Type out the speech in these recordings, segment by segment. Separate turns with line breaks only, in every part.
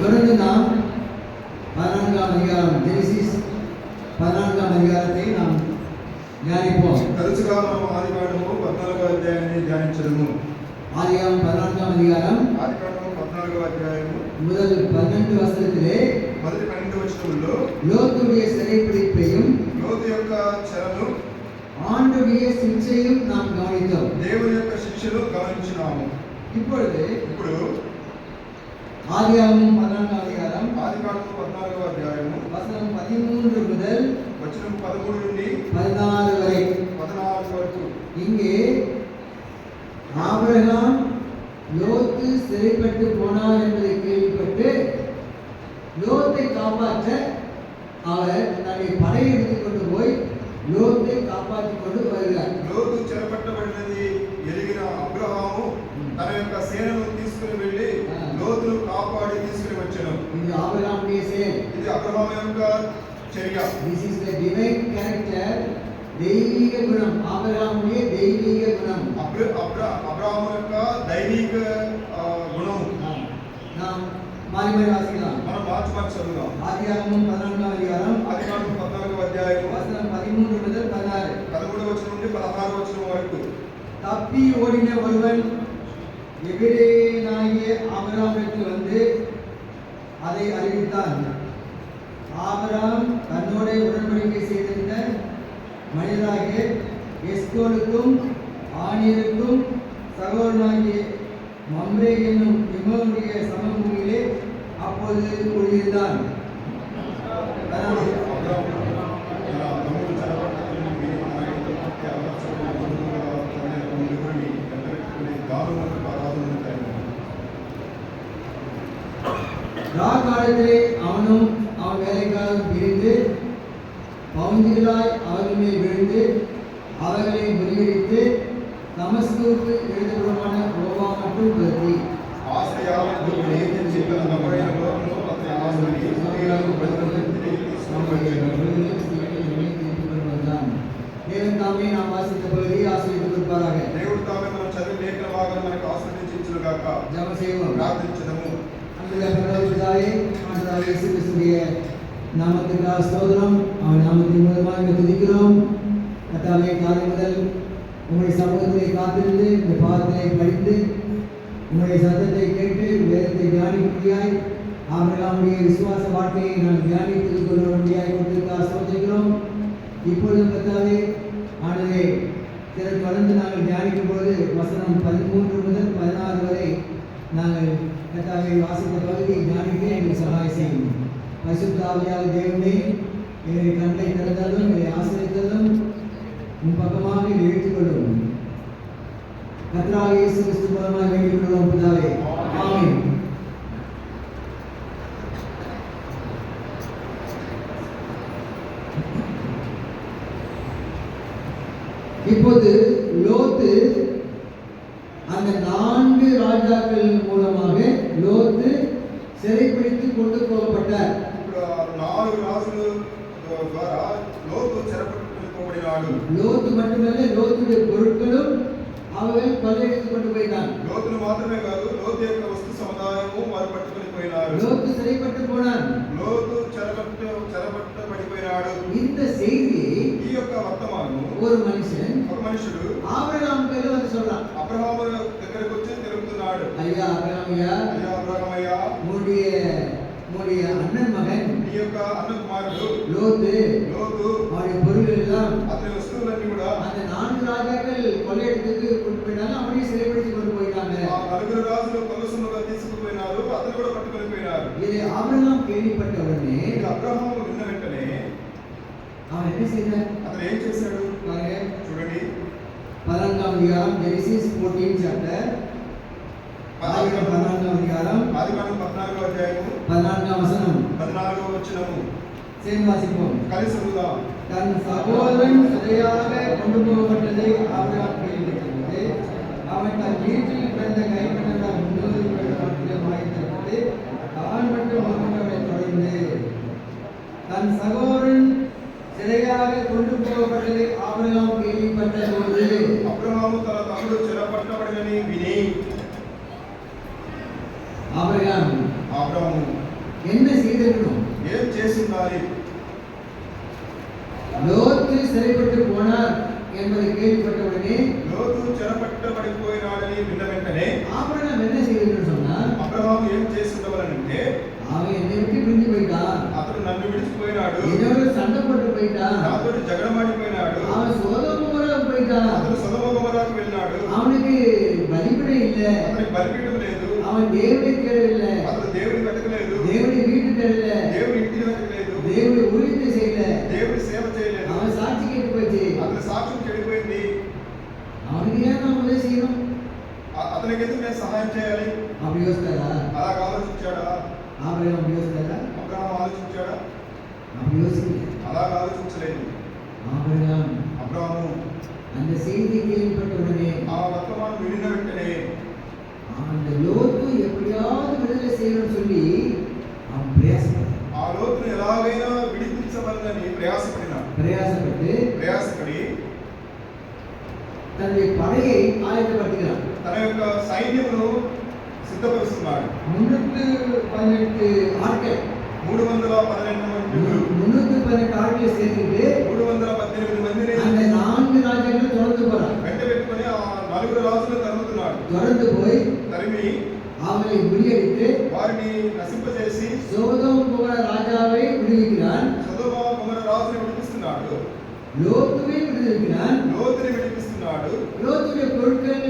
தொடர்ந்து நாம் 14ஆம் அதிகாரம் ஜெனசிஸ் 14ஆம் அதிகாரத்தை நாம் ధ్యానింపோம்.
తరచుగా మనం ఆదికాండము 14వ అధ్యాయాన్ని ధ్యానించడము.
ஆதியாகமம் 14ஆம் அதிகாரம்
ఆదికాండము 14వ అధ్యాయము
முதல் 12 வசனத்திலே
మొదటి 12 వచనంలో
லோத்துடைய சிறைப்பிடிப்பையும்
లోతు యొక్క చెరను
ஆண்டுடைய சிக்ஷையும் நாம் கவனித்தோம்.
దేవుని యొక్క శిక్షను గమనించినాము.
ఇప్పుడు
ఆదికాండము
14వ அதிகாரம்
14వ అధ్యాయము
வசனம் 13 முதல்
వచనం 13 నుండి
14 வரை
14 వరకు
இங்கே ஆபிரகாம் லோத்து சிறைப்பட்டு போனார் என்பதை கேள்விப்பட்டு லோத்தை காப்பாற்ற அவர் தன்னை படையெடுத்துக் கொண்டு போய் லோத்தை காப்பாற்றிக் கொண்டு வருகிறார்.
లోతు చెరపట్టబడినది ఎరిగిన అబ్రహాము తన యొక్క సేనను తీసుకుని వెళ్ళి లోతును కాపాడి తీసుకుని వచ్చాను.
இது ஆபிரகாமுடைய செயல்.
ఇది అబ్రహాము యొక్క చర్య.
This is the divine character. దైవిక గుణం. ఆబ్రహాముடைய దైవిక గుణం.
అబ్రహాము యొక్క దైవిక గుణం.
நாம் மாறி மாறி வாசிக்கலாம்.
మనం మార్చి చదువుదాం.
ஆதியாகமம் 14ஆம் அதிகாரம்
ఆదికాండము 14వ అధ్యాయం
வசனம் 13 முதல் 16.
13వ వచనం నుండి 16వ వచనం వరకు.
தப்பி ஓடின ஒருவன் எபிரேயனாகிய ஆபிரகாமிற்கு வந்து அதை அறிவித்தான். ஆபிரகாம் தன்னோட உடன்படிக்கை செய்திருந்த மனிதராகிய எஸ்கோலுக்கும் ஆனீருக்கும் சகோதரனாகிய மம்ரே என்னும் இமோனுடைய சமபூமியிலே அப்போது குடியிருந்தான். காலத்திலே அவனும் அவன் வேலைக்காரரும் பிரிந்து பவுஞ்சுகளாய் அவர்கள் மேல் விழுந்து அவர்களை முறியடித்து தமஸ்குவுக்கு எழுதப்படமான ரோவா மற்றும் கத்தி தேவன் தாமே நாம் வாசித்த பகுதியை ஆசீர்வதித்து கொடுப்பாராக.
దేవుడు తామే మనం చదివిన లేఖన భాగాన్ని మనకు ఆశీర్వదించును గాక.
ஜெபம் செய்வோம்.
ప్రార్థించుదాము.
அன்புள்ள பிதாவே, ஆண்டவராகிய இயேசு கிறிஸ்துவின் நாமத்துக்காக ஸ்தோத்திரம். அவன் நாமத்தின் மூலமாக துதிக்கிறோம். கர்த்தாவே, காலை முதல் உங்களுடைய சமூகத்திலே காத்திருந்து இந்த பாதத்திலே படித்து உங்களுடைய சத்தத்தை கேட்டு வேதத்தை தியானிக்கும்படியாய் ஆபிரகாமுடைய விசுவாச வாழ்க்கையை நான் தியானித்துக் கொள்ளும்படியாய் கொடுத்திருக்காக ஸ்தோத்திரிக்கிறோம். இப்பொழுதும் கர்த்தாவே ஆண்டவரே, இதற்கு தொடர்ந்து நாங்கள் தியானிக்கும் பொழுது வசனம் 13 முதல் 16 வரை நாங்கள் கர்த்தாவே வாசித்த பகுதியை தியானிக்க எங்களுக்கு சகாயம் செய்யும். பரிசுத்த ஆவியாகிய தேவனே, எங்களை கண்களை திறந்தாலும் எங்களை ஆசீர்வதித்தாலும் உன் பக்கமாக இழுத்துக்கொள்ளும். கர்த்தராகிய இயேசு கிறிஸ்து மூலமாக வேண்டிக் கொள்ளும் பிதாவே. ஆமென். இப்போது லோத்து அந்த 4 ராஜாக்கள் மூலமாக லோத்து சிறைப்பிடித்து கொண்டு போகப்பட்டார்.
ఇప్పుడు 4 రాజుల ద్వారా లోతు చెరపట్టుకోబడినాడు.
லோத்து மட்டுமல்ல, லோத்துடைய பொருட்களும் அவர்கள் கொள்ளையடித்து கொண்டு போயிட்டாங்க.
లోతును మాత్రమే కాదు, లోతు యొక్క వస్తు సముదాయము వారు పట్టుకొని పోయినారు.
லோத்து சிறைப்பட்டு போனார்.
లోతు చెరపట్టబడిపోయినాడు.
இந்த செய்தி
ఈ యొక్క వర్తమానం
ஒரு மனுஷன்
ఒక మనుషుడు
ஆபிரகாம் கையில வந்து சொல்றான்.
అబ్రహాము దగ్గరికి వచ్చి తిరుగుతున్నాడు.
ஐயா அபிரகாமையா,
అయ్యా అబ్రహామయ్యా,
உன்னுடைய அண்ணன் மகன்
నీ యొక్క అన్న కుమారుడు
லோத்து அவனுடைய பொருள் எல்லாம்
అతని వస్తువులన్నీ కూడా
அந்த 4 ராஜாக்கள் கொள்ளையடித்து கொண்டு போயிட்டாங்க. அவனையும் சிறைப்பிடித்து கொண்டு போயிட்டாங்க.
ఆ 4 రాజులు కొల్లసొమ్ముగా తీసుకుపోయినారు. అతను కూడా పట్టుకొని పోయినారు.
இதை ஆபிரகாம் கேள்விப்பட்ட உடனே
అబ్రహాము విన్న వెంటనే
அவன் என்ன செய்தார்?
అతను ఏం చేశాడు?
பாருங்க,
చూడండి.
14ஆம் அதிகாரம் ஜெனசிஸ் 14 சாப்டர். ஆதிகாமம் 14ஆம் அதிகாரம்
ఆదికాండం 14వ అధ్యాయము
14ஆம் வசனம்.
14వ వచనము
சேர்ந்து வாசிப்போம்.
కలిసి చదువుదాం.
தன் சகோதரன் சிறையாக கொண்டு போகப்பட்டதை ஆபிரகாம் கேள்விப்பட்டது. அவன் தன் வீட்டில் பிறந்த கைப்பற்றதால் 300 நாட்களில் வாய்த்திருப்பது தான் மட்டும் அவனை தொடர்ந்து தன் சகோதரன் சிறையாக கொண்டு போகப்பட்டதை ஆபிரகாம் கேள்விப்பட்டபோது
అబ్రహాము తన తమ్ముడు చెరపట్టబడినని విని
ஆபிரகாம்
అబ్రహాము
என்ன செய்திருக்கணும்?
ఏం చేసి ఉండాలి?
லோத்து சிறைப்பட்டு போனார் என்பதை கேள்விப்பட்டவுடனே
లోతు చెరపట్టబడిపోయినాడని విన్న వెంటనే
ஆபிரகாம் என்ன செய்திருக்கணும் சொன்னா,
అబ్రహాము ఏం చేసి ఉండవాలనంటే,
அவன் என்னை விட்டு பிரிஞ்சு போயிட்டான்,
అతడు నన్ను విడిచిపోయినాడు,
என்னோட சண்டை போட்டு போயிட்டான்,
నాతో జగడమాడిపోయినాడు,
அவன் சோதோமுகோராக்கு போயிட்டான்,
అతడు సొదొమ గొమొర్రాకు వెళ్ళినాడు,
அவனுக்கு பலிபீடம் இல்லை,
అతనికి బలిపీఠం లేదు,
அவன் தேவனை தேடவில்லை,
అతడు దేవుని వెతకలేదు,
தேவனை வீட்டு தேடல,
దేవుని ఇంటిని వెతకలేదు,
దేవుని ஊழியத்தை செய்யல,
దేవుని సేవ చేయలేదు,
அவன் சாட்சி கேட்டு போச்சு.
అతని సాక్ష్యం చెడిపోయింది.
அவனுக்கு ஏன் நான் உதவி செய்யணும்?
అతనికి ఎందుకు నేను సహాయం చేయాలి?
அப்படி யோசித்தாரா?
అలాగ ఆలోచించాడా?
ஆபிரகாம் அப்படி யோசித்தாரா?
అబ్రహాం ఆలోచించాడా?
அப்படி யோசிக்கல.
అలాగ ఆలోచించలేదు.
ஆபிரகாம்
అబ్రహాము
அந்த செய்தி கேள்விப்பட்டவுடனே
ఆ వర్తమానం వినిన వెంటనే
அந்த லோத்து எப்படியாவது விடுதலை செய்யணும்னு சொல்லி அவன் பிரயாசப்பட்டான்.
ఆ లోతును ఎలాగైనా విడిపించవలనని ప్రయాసపడి
தன்னுடைய படையை ஆயத்தப்படுத்துகிறான்.
తన యొక్క సైన్యమును సిద్ధపరుస్తున్నాడు.
318 ஆட்கள்
318 మంది
318 ஆட்களை சேர்த்துட்டு
318 మందిని
அந்த 4 ராஜ்யங்களை தொடர்ந்து போறான்.
వెంట పెట్టుకొని ఆ నలుగురు రాజులను తరుముతున్నాడు.
தொடர்ந்து போய்
తరిమి
அவங்களை முறியடித்து
వారిని నశింపజేసి
சோதோம் குமார ராஜாவை விடுவிக்கிறான்.
సొదొమ గొమొర్రా రాజుని విడిపిస్తున్నాడు.
லோத்துவை விடுவிக்கிறான்.
లోతుని విడిపిస్తున్నాడు.
லோத்துடைய பொருட்கள்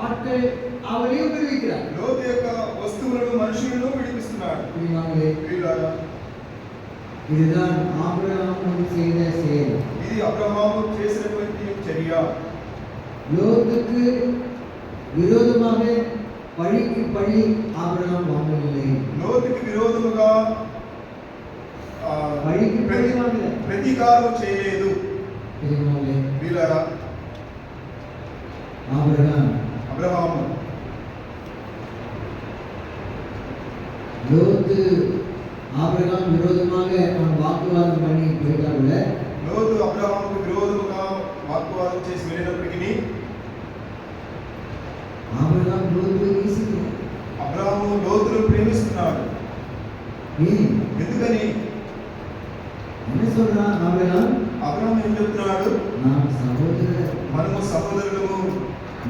ஆட்கள் அவளையும் விடுவிக்கிறான்.
లోతు యొక్క వస్తువులను మనుషులను విడిపిస్తున్నాడు.
புரியுமாங்களே?
ప్రియులారా,
இதுதான் ஆபிரகாம் செய்த செயல்.
ఇది అబ్రహాము చేసినటువంటి చర్య.
லோத்துக்கு விரோதமாக பழிக்கு பழி ஆபிரகாம் வாங்கவில்லை.
లోతుకి విరోధముగా
பழிக்கு பழி வாங்கல.
ప్రతీకారం చేయలేదు.
புரியுமாங்களே?
ప్రియులారా, అబ్రహాము
லோத்து ஆபிரகாம் விரோதமாக அவன் வாக்குவாதம் பண்ணி போயிட்டா கூட
లోతు అబ్రహాముకు విరోధముగా వాగ్వాదం చేసి వెళ్ళినప్పటికీ
ஆபிரகாம் லோத்துவை நேசிக்கிறான்.
అబ్రహాము లోతును ప్రేమిస్తున్నాడు.
ஏன்?
ఎందుకని?
என்ன சொல்றான் ஆபிரகாம்?
అబ్రహాము ఏం చెప్తున్నాడు?
நாம் சகோதரர்,
మనము సహోదరులము,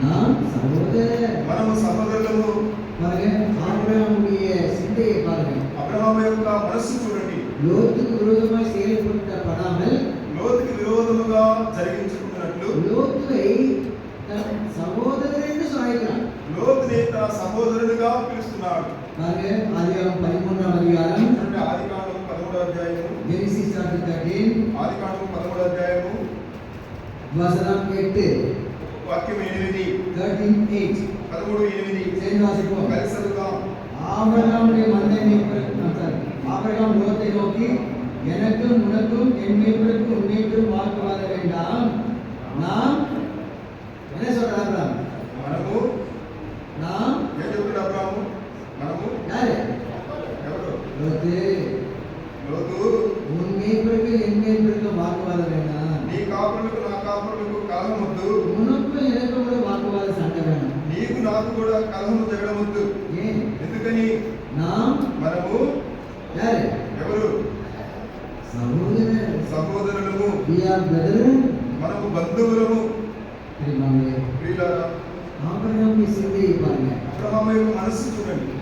நாம் சகோதரர்.
మనము సహోదరులము.
பாருங்க, ஆபிரகாமுடைய சிந்தையை பாருங்க.
అబ్రహాము యొక్క మనస్సు చూడండి.
லோத்துக்கு விரோதமாய் செயல்படுத்தப்படாமல்
లోతుకి విరోధముగా జరిగించుకున్నట్లు
லோத்துவை தன் சகோதரர் என்று அழைக்கிறான்.
లోతుని తన సహోదరుడిగా పిలుస్తున్నాడు.
பாருங்க, ஆதியாகமம் 13ஆம் அதிகாரம்,
చూడండి, ఆదికాండం 13వ అధ్యాయము,
ஜெனிசிஸ் chapter 13
ఆదికాండం 13వ అధ్యాయము
வசனம் 8,
వాక్యం 8,
13:8
13:8
சேர்ந்து வாசிப்போம்.
కలిసి చదువుదాం.
ஆபிரகாமுடைய மந்தை மேய்ப்பர் ஆபிரகாம் லோத்தை நோக்கி, எனக்கும் உனக்கும் என் மேய்ப்பருக்கும் உன் மேய்ப்பரும் வாக்குவாத வேண்டாம். நாம் என்ன சொல்ற ஆபிரகாம்?
మనము
நாம்
ఏం చెప్తున్నాడు అబ్రహాము? మనము
யாரு?
ఎవరు?
லோத்து,
లోతు
உன் மேய்ப்பருக்கும் என் மேய்ப்பருக்கும் வாக்குவாத வேண்டாம்.
నీ కాపులకు నా కాపులకు కలహం వద్దు,
உனக்கும் எனக்கும் கூட வாக்குவாத சண்டை வேண்டாம்.
నీకు నాకు కూడా కలహము జరగడం వద్దు.
ஏன்?
ఎందుకని?
நாம்
మనము
யாரு?
ఎవరు?
சகோதரர்.
సహోదరులము,
We are brethren.
మనము బంధువులము.
தெரியுமாங்களே?
ప్రియులారా,
ஆபிரகாமுடைய சிந்தையை பாருங்க.
అబ్రహాము యొక్క మనస్సు చూడండి.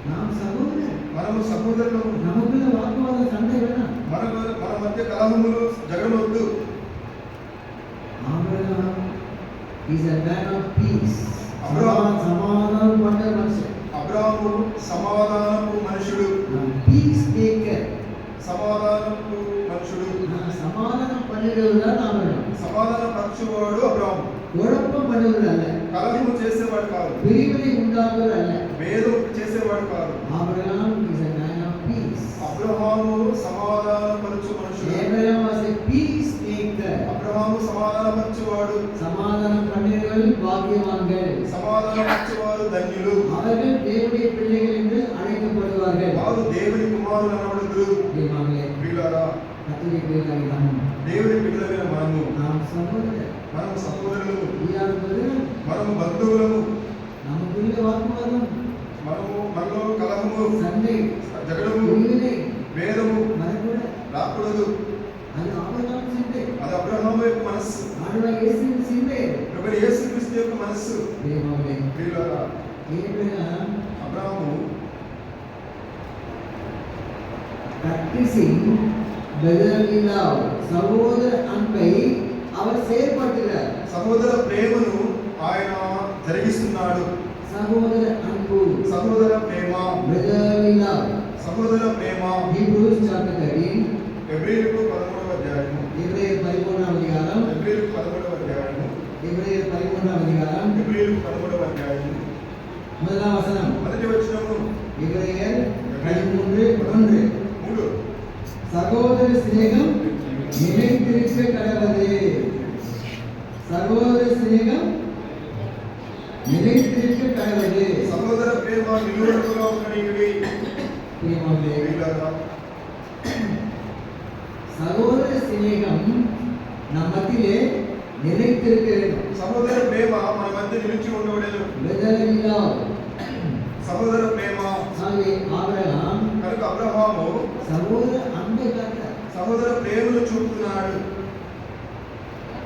நாம் சகோதரர்,
మనము సహోదరులము,
நமக்குள்ள வாக்குவாத சண்டை வேணாம்.
మన మధ్య కలహములు జరగడం వద్దు.
Abraham is a man of peace.
Abraham
சமாதானம் பண்ண மனுஷன்.
అబ్రహాము సమాధానపు మనుషుడు,
பீஸ் மேக்கர்.
సమాధానపు మనుషుడు,
சமாதானம் பண்ணுறவர் தான் ஆபிரகாம்.
సమాధాన పరచువాడు అబ్రహాము.
குழப்பம் பண்ணுவது அல்ல,
కలహము చేసేవాడు కాదు,
பிரிவினை உண்டாக்குவது அல்ல.
భేదం చేసేవాడు కాదు.
Abraham is a man of peace.
Abraham సమాధాన పరచు మనుషుడు.
Abraham was a peacemaker.
Abraham సమాధాన పరచువాడు.
சமாதானம் பண்ணுகிறவர்கள் பாக்கியவான்கள்.
సమాధాన పరచువారు ధన్యులు.
அவர்கள் தேவனுடைய பிள்ளைகள் என்று அழைக்கப்படுவார்கள்.
వారు దేవుని కుమారులు అనబడుదురు.
தேவாங்களே,
ప్రియులారా,
கர்த்தருடைய பிள்ளைகளாகிய நாம்
దేవుని బిడ్డలైన మనము,
நாம் சகோதரர்.
మనము సహోదరులము,
We are brethren.
మనము బంధువులము.
நமக்குள்ள வாக்குவாதம்
మనలో కలహము,
சண்டை,
జగడము,
பிரிவினை
భేదము
வரக்கூடாது.
రాకూడదు.
அது ஆபிரகாம் சிந்தை,
అది అబ్రహాము యొక్క మనస్సు,
ஆண்டவர் இயேசுவின் சிந்தை.
ప్రభువైన యేసుక్రీస్తు యొక్క మనస్సు.
ప్రియమౌలే,
ప్రియులారా,
Abraham
Abraham
practicing brotherly love, சகோதர அன்பை அவர் செயல்படுத்துகிறார்.
సహోదర ప్రేమను ఆయన జరిగిస్తున్నాడు.
సహోదర అன்பు,
సహోదర ప్రేమ,
brotherly love.
సహోదర ప్రేమ.
Hebrews chapter 13,
హెబ్రీయులకు 13వ అధ్యాయము,
హెబ్రీయులకు 13వ అధికారం,
హెబ్రీయులకు 13వ అధ్యాయము,
హెబ్రీయులకు 13వ అధికారం,
హెబ్రీయులకు 13వ అధ్యాయము,
முதலாம் வசனம்.
మొదటి వచనము,
எபிரேயர் 13:1.
3.
சகோதர சிநேகம் நிலைத்திருக்க கடவது. சகோதர சிநேகம் நிலைத்திருக்க கடவது.
సహోదర ప్రేమ నిలువెరతుగా ఉండనివి.
ప్రియమౌలే,
ప్రియులారా,
சகோதர சிநேகம் நம் மத்தியிலே நிலைத்திருக்க வேண்டும்.
సహోదర ప్రేమ మన మధ్య నిలిచి ఉండవలెను.
brotherly love.
సహోదర ప్రేమ.
ஆகவே ஆபிரகாம்
కనుక అబ్రహాము
சகோதர அன்பை காட்டுறார்.
సహోదర ప్రేమను చూపుతున్నాడు.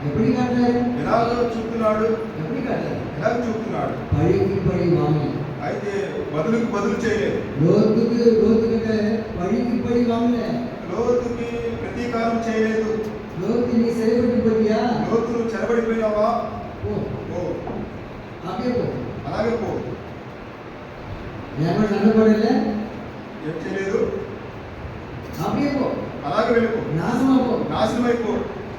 எப்படி காட்டுறாரு?
ఎలాగో చూపుతున్నాడు?
எப்படி காட்டுறாரு?
ఎలా చూపుతున్నాడు?
பழிக்கு பழி வாங்கி,
అయితే బదులుకు బదులు చేయలేదు.
லோத்துக்கிட்ட பழிக்கு பழி வாங்கல.
లోతుకి ప్రతీకారం చేయలేదు.
லோத்து நீ செயல்பட்டு போறியா?
లోతును చెరబడిపోయినావా?
போ,
ఓ,
அப்படியே போ.
అలాగే పో.
ஏன் சண்டை போடல?
ఏం చేయలేదు?
அப்படியே போ,
అలాగే వెళ్ళిపో,
நாசமா போ.
నాశనమైపో.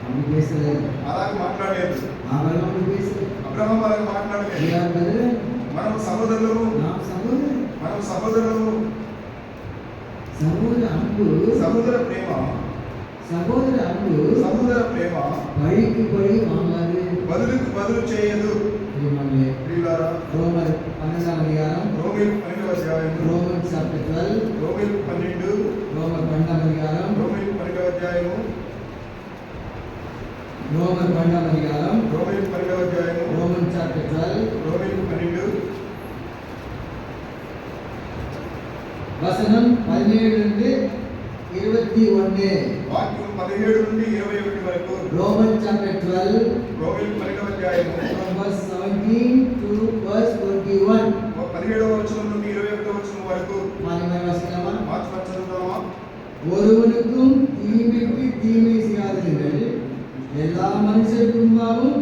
அப்படி பேசல.
అలాగే మాట్లాడలేదు.
ஆபிரகாம் அப்படி பேசல.
అబ్రహాం అలాగే మాట్లాడలేదు.
யார் பதில்?
మనం సహోదరులము,
நாம் சகோதரன்.
మనం సహోదరులము.
சகோதர அன்பு,
సహోదర ప్రేమ,
சகோதர அன்பு
సహోదర ప్రేమ
பழிக்கு பழி வாங்காது.
బదులుకు బదులు చేయదు.
ప్రియమౌలే,
ప్రియులారా,
రోమర్ 12వ అధికారం,
రోమీయులకు 12వ అధ్యాయము,
రోమన్ చాప్టర్ 12,
రోమీయులకు 12,
రోమర్ 12వ అధికారం,
రోమీయులకు 12వ అధ్యాయము,
రోమర్ 12వ అధికారం,
రోమీయులకు 12వ అధ్యాయము,
రోమన్ చాప్టర్ 12,
రోమీయులకు 12,
వసనం 17 నుండి 21.
వాక్యం 17 నుండి 21 వరకు.
రోమన్ చాప్టర్ 12,
రోమీయులకు 12వ అధ్యాయము,
from verse 17 to verse 21.
17వ వచనం నుండి 21వ వచనం వరకు.
மாநில வசனமா?
మార్చి చదువుదామా?
ஒருவனுக்கும் தீமைக்கு தீமை செய்யாதீர்கள், எல்லா மனுஷருக்கும்பாவும்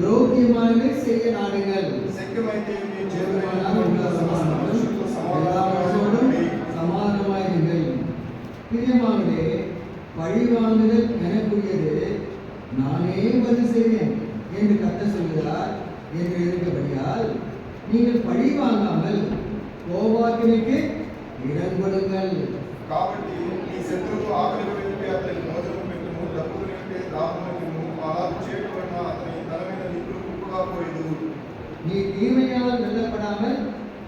யோக்கியமானதை செய்ய நாடுங்கள்.
శక్యమైతే మీ చేతులైన
எல்லா
మనుషులతో సమాధానంగా
மனுஷரோடும்
ఉండండి.
சமாதானமாயிருங்கள். பிரியமானவர்களே, பழி வாங்குதல் எனக்குரியது, நானே பதில் செய்வேன் என்று கர்த்தர் சொல்கிறார் என்று எழுதப்படியால் நீங்கள் பழி வாங்காமல் கோபாக்கினைக்கு இடம் கொடுங்கள்.
కాబట్టి నీ శత్రువు ఆకలి వెళ్తే అతనికి భోజనం పెట్టుము, డబ్బులు నింటే దాహమును, అలా చేయడం వలన అతని తల మీద నిప్పులు కుప్పగా పోయేదు.
நீ தீமையால் வெல்லப்படாமல்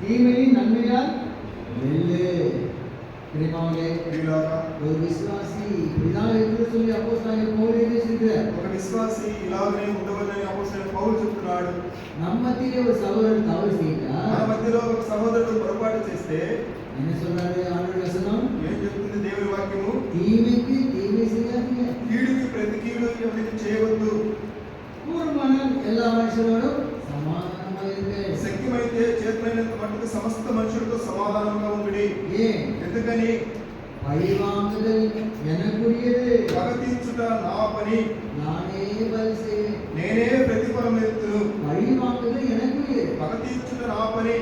தீமையை நன்மையால் வெல்லு. பிரியமானவர்களே,
ప్రియులారా,
ஒரு விசுவாசி இப்படிதான் இருக்கிற சொல்லி அப்போஸ்தலனாகிய பவுல் எழுதியிருக்கிறார்.
ఒక విశ్వాసి ఇలాగనే ఉండవలని అపోస్తలుడైన పౌలు చెప్తున్నాడు.
நம்ம மத்தியிலே ஒரு சகோதரர் தவறு
మన
செய்தால்
మధ్యలో ఒక సహోదరుడు పొరపాటు చేస్తే
என்ன சொல்றாரு ஆண்டவர் வசனம்?
ఏం చెప్తుంది దేవుని వాక్యము?
தீமைக்கு தீமை செய்யாதீங்க.
కీడుకి ప్రతి కీడు ఎవరికి చేయవద్దు.
పూర్వమాన எல்லா மனுஷரோடும் సమాధానమాயிருங்கள்.
శక్యమైతే చేతులైనంత మట్టుకు సమస్త మనుషులతో సమాధానంగా ఉండి.
ஏன்?
ఎందుకని?
பழி வாங்குதல் எனக்குரியது,
పగ తీర్చుట నా పని,
நானே பதில் செய்வேன்.
నేనే ప్రతిఫలం ఎత్తును.
பழி வாங்குதல் எனக்குரியது,
పగ తీర్చుట నా పని,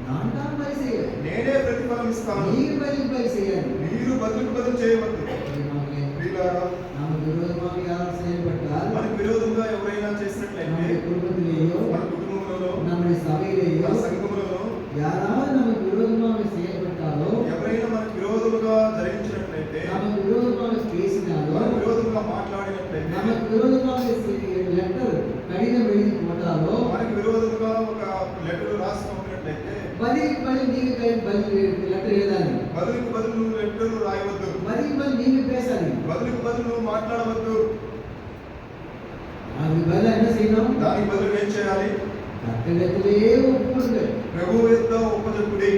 நான் தான் பதில் செய்வேன்.
నేనే ప్రతిఫలం ఇస్తాను.
நீர் பதில் செய்யாது.
మీరు బదులుకు బదులు చేయవద్దు.
பிரியமானவர்களே,
ప్రియులారా,
நமக்கு விரோதமாக யாரும் செயல்பட்டால்
మనకు విరోధంగా ఎవరైనా చేసినట్లయితే
நம்முடைய குடும்பத்திலேயோ
మన కుటుంబంలో,
நம்முடைய సభையிலேயో
మన సంఘములలో
யாராவது நமக்கு விரோதமாக செயல்பட்டாலோ
ఎవరైనా మనకు విరోధముగా జరిగించినట్లయితే,
நமக்கு விரோதமாக பேசினாலோ
మనకు విరోధముగా మాట్లాడినట్లయితే,
நமக்கு விரோதமாக லெட்டர் கடிதம் எழுதி போட்டாலோ
మనకు విరోధముగా ఒక లెటర్ రాసి పంపినట్లయితే
பதில் நீங்க லெட்டர் எழுதாதீங்க.
బదులుకు బదులు నువ్వు లెటర్లు రాయవద్దు.
பதில் நீங்க பேசாதீங்க.
బదులుకు బదులు నువ్వు మాట్లాడవద్దు.
அதுக்கு பதிலா என்ன செய்யணும்?
దానికి బదులు ఏం చేయాలి?
கர்த்தரிடத்திலே ஒப்புக்கொடுங்கள்.
ప్రభువు యొక్క ఉపజకుడి,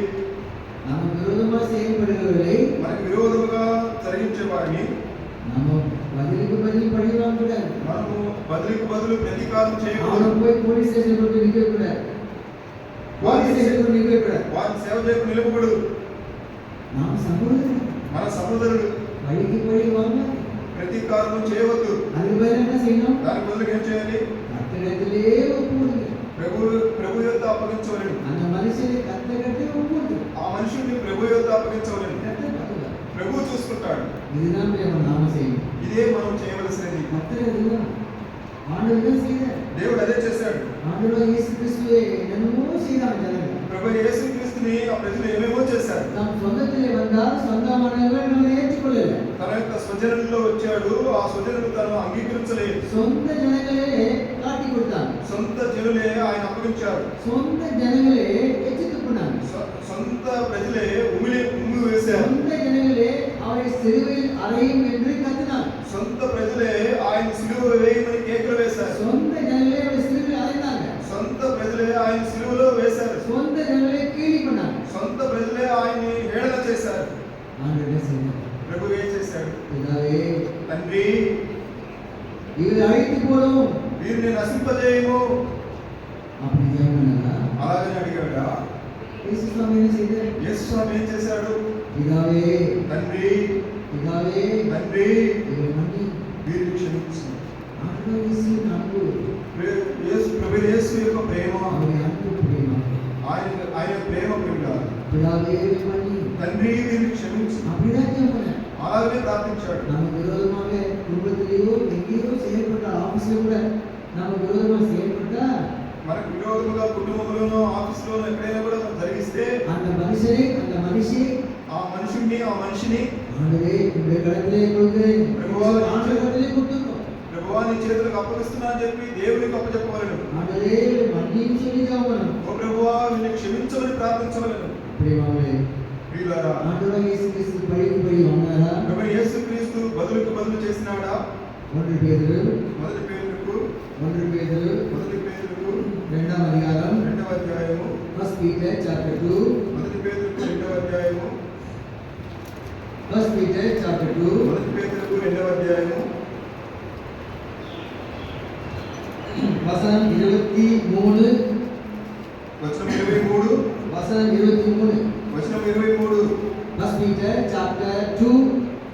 நம்ம விரோதமா செயல்படுகிறவர்களை
మనకు విరోధముగా జరిగించే వారిని
நம்ம பதிலுக்கு பதில் பழி வாங்க கூடாது.
మనము బదులుకు బదులు ప్రతీకారం చేయకూడదు.
அவனை போய் போலீஸ் ஸ்டேஷன் கொண்டு நிக்க கூடாது. போலீஸ் ஸ்டேஷன் கொண்டு நிக்க கூடாது.
వారిని సేవ చేయకు నిలబడదు.
நாம சகோதரன்,
మన సహోదరుడు
பழிக்கு பழி வாங்க,
ప్రతీకారం చేయవద్దు.
அதுக்கு பதில் என்ன செய்யணும்?
దాని బదులు ఏం చేయాలి?
கர்த்தரிடத்திலே ஒப்பு கொடுங்க.
ప్రభు యొక్క అప్పగించవలెను.
அந்த மனுஷனை கர்த்தரிடத்திலே ஒப்பு கொடுங்க.
ఆ మనుషుడిని ప్రభు యొక్క అప్పగించవలెను.
கர்த்தர் பார்த்துப்பார்.
ప్రభు చూసుకుంటాడు.
இதுதான் நாம செய்யணும்.
ఇదే మనం చేయవలసినది.
கர்த்தர் இதுதான் ஆண்டவர் தான் செய்தார்.
దేవుడు అదే చేశాడు.
ஆண்டவர் இயேசு கிறிஸ்துவே என்னமோ செய்தார் ஜனங்கள்.
ప్రభు యేసుక్రీస్తుని ఆ ప్రజలు ఏమేమో చేశారు.
நம் சொந்தத்திலே வந்தால் சொந்தமானவர்கள் நம்ம ஏற்றுக்கொள்ளல.
తన యొక్క స్వజనుల్లో వచ్చాడు. ఆ స్వజనులు తను అంగీకరించలేదు.
சொந்த ஜனங்களே காட்டி கொடுத்தாங்க.
సొంత జనులే ఆయన అప్పగించారు.
சொந்த ஜனங்களே எச்சு துப்புனாங்க.
సొంత ప్రజలే ఉమ్మి వేశారు.
சொந்த ஜனங்களே அவரை சிலுவையில் அறையும் என்று கத்தினாங்க.
సొంత ప్రజలే ఆయన సిలువ వేయమని కేకలు వేశారు.
சொந்த ஜனங்களே அவரை சிலுவையில் அறைந்தாங்க.
సొంత ప్రజలే ఆయన సిలువలో వేశారు.
சொந்த ஜனங்களே கீழி பண்ணாங்க.
సొంత ప్రజలే ఆయన్ని హేళన చేశారు.
ஆண்டவர் என்ன செய்தார்?
ప్రభు ఏం చేశాడు?
பிதாவே,
తండ్రి,
இவரை அழைத்து போடும்.
వీరిని నశింపజేయము.
அப்படி ஜெபம்னா
అలాగని అడిగాడా?
இயேசு சுவாமி என்ன செய்தார்?
యేసు స్వామి ఏం చేశాడు?
பிதாவே,
తండ్రి,
பிதாவே,
తండ్రి,
இவரை மன்னி.
వీరిని క్షమించు.
ஆண்டவர் இயேசுவின் அன்பு,
ప్రభు యేసు యొక్క ప్రేమ,
அவருடைய அன்பு பிரியமா.
ఆయన ప్రేమ ప్రేమ.
பிதாவே, இவரை மன்னி.
తండ్రి, వీరిని క్షమించు.
அப்படிதான் ஜெபம்.
అలాగే ప్రార్థించాడు.
நமக்கு விரோதமாக குடும்பத்திலேயோ எங்கேயோ செயல்பட்ட ஆபீஸ்ல கூட நமக்கு விரோதமாக செயல்பட்டா
మనకు విరోధముగా కుటుంబంలోనో ఆఫీసులోనో ఎక్కడైనా కూడా మనం జరిగిస్తే
அந்த மனுஷி
ఆ మనిషిని
ஆண்டவரே உங்களுடைய கரத்திலே கொடுக்கிறேன், ஆண்டவர் கரத்திலே கொடுத்துருக்கோம்.
ప్రభువా నీ చేతులకు అప్పగిస్తున్నా అని చెప్పి దేవునికి అప్పచెప్పవలెను.
ஆண்டவரே மன்னியும் சொல்லி ஜெபம்.
ఓ ప్రభువా వీరిని క్షమించమని ప్రార్థించవలెను.
ప్రియమావే,
ప్రియులారా,
ஆண்டவர் இயேசு கிறிஸ்து பழிக்கு பழி வாங்கினாரா?
ప్రభు యేసుక్రీస్తు బదులుకు బదులు చేసినాడా?
ஒன்று பேதுரு
మొదటి పేతురుకు
இரண்டாம் அதிகாரம்
2వ అధ్యాయము,
1 Peter chapter 2,
మొదటి పేతురుకు 2వ అధ్యాయము,
1 Peter chapter 2
మొదటి పేతురుకు 2వ అధ్యాయము,
வசனம் 23,
వచనం 23,
வசனம் 23.
వచనం 23.
1 Peter chapter 2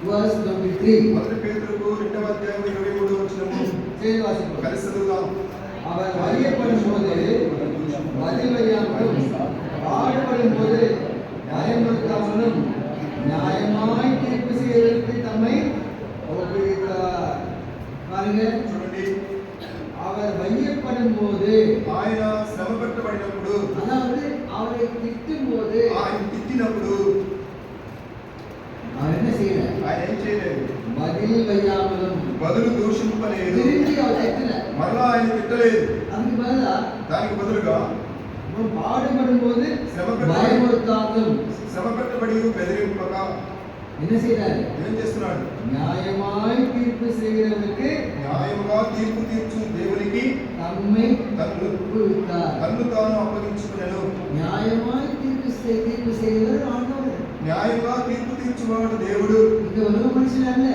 verse 23.
మొదటి పేతురుకు 2వ అధ్యాయం 23వ వచనము.
சரி வாசிப்போம்.
కలిసి చదువుదాం.
அவர் அறியப்படும் போது பதில் வையாமலும் பாடுபடும் போது பயமுறுத்தாமலும் நியாயமாய் தீர்ப்பு செய்வதற்கு தம்மை ஒப்புவித்தார். பாருங்க,
చూడండి,
அவர் வையப்படும் போது,
ఆయన శ్రమ పెట్టబడినప్పుడు,
அதாவது அவரை திட்டும் போது
ఆయన తిట్టినప్పుడు
அவர் என்ன செய்யறார்?
ఆయన ఏం చేయలేదు.
பதில் வையாமலும்
బదులు దూషింపలేదు.
திரும்பி அவர் திட்டல.
మరలా ఆయన తిట్టలేదు.
அதுக்கு பதிலா
దానికి బదులుగా
அவர் பாடுபடும் போது
శ్రమ
பயமுறுத்தாமலும்
పెట్టబడి బెదిరింపక
என்ன செய்யறாரு?
ఏం చేస్తున్నాడు?
நியாயமாய் தீர்ப்பு செய்கிறவருக்கு
న్యాయముగా తీర్పు తీర్చు దేవునికి
தம்மை
తన్ను
ஒப்புவித்தார்.
తాను అప్పగించుకునేను.
நியாயமாய் தீர்ப்பு செய்கிறவர் ஆண்டவர்.
న్యాయంగా తీర్పు తీర్చువాడు దేవుడు.
இந்த உலக மனுஷன் அல்ல.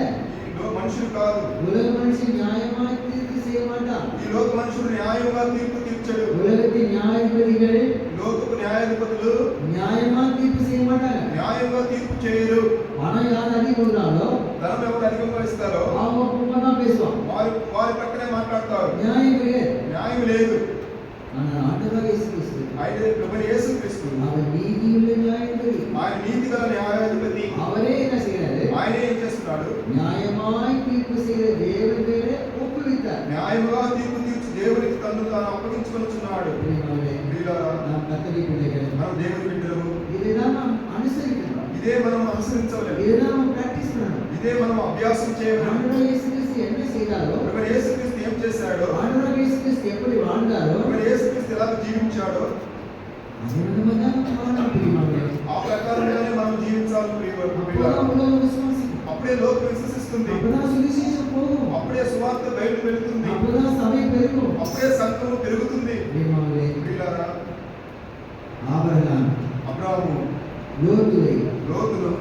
ఈ మనుషులు కాదు.
உலக மனுஷன் நியாயமாய் தீர்ப்பு செய்ய மாட்டான்.
ఈ లోక మనుషుడు న్యాయంగా తీర్పు తీర్చడు.
உலகத்தின் நியாயாதிபதிகள்
లోకపు న్యాయాధిపతులు
நியாயமாய் தீர்ப்பு செய்ய மாட்டாங்க.
న్యాయంగా తీర్పు చేయరు.
பணம் யார் அதிகம் கொடுத்தாலோ
ధనం ఎవరు అధికంగా ఇస్తారో
அவங்க தான் பேசுவான்.
వారి పక్కనే మాట్లాడతారు.
நியாயம் கிடையாது.
న్యాయం లేదు.
ஆனால் ஆண்டவர் இயேசு கிறிஸ்து
ఆయన ప్రభు యేసుక్రీస్తు
அவர் நீதியுள்ள நியாயாதிபதி.
ఆయన నీతి గల న్యాయాధిపతి.
அவரே என்ன செய்யறாரு?
ఆయనే ఏం చేస్తున్నాడు?
நியாயமாய் தீர்ப்பு செய்கிற தேவன் பேரை ஒப்புவித்தார்.
న్యాయముగా తీర్పు తీర్చి దేవునికి తాను అప్పగించుకొనుచున్నాడు.
பிரியமானவர்களே,
ప్రియులారా,
நாம் கர்த்தருடைய பிள்ளைகள்.
మనం దేవుని బిడ్డలము.
இதைதான் நாம் அனுசரிக்கணும்.
ఇదే మనం అనుసరించవలెను.
இதைதான் நாம் பிராக்டிஸ் பண்ணணும்.
ఇదే మనం అభ్యాసం చేయవలెను.
ஆண்டவர் இயேசு கிறிஸ்து என்ன செய்தாரோ,
ప్రభు యేసుక్రీస్తు ఏం చేశాడో,
ஆண்டவர் இயேசு கிறிஸ்து எப்படி வாழ்ந்தாரோ,
ప్రభు యేసుక్రీస్తు ఎలా జీవించాడో
அதே விதமாக தான் நாம் வாழணும். பிரியமானவர்களே,
ఆ ప్రకారంగానే మనం జీవించాలి. ప్రియులారా,
அப்பதான் உலகம் விசுவாசிக்கும்.
అప్పుడే లోకం విశ్వసిస్తుంది.
அப்பதான் సువిశేషం போகும்.
అప్పుడే సువార్త బయటకు వెళుతుంది.
அப்பதான் சபை பெருகும்.
అప్పుడే సంఘము పెరుగుతుంది.
பிரியமானவர்களே,
ప్రియులారా,
ஆபிரகாம்
అబ్రాహాము
లోతుவை
లోతును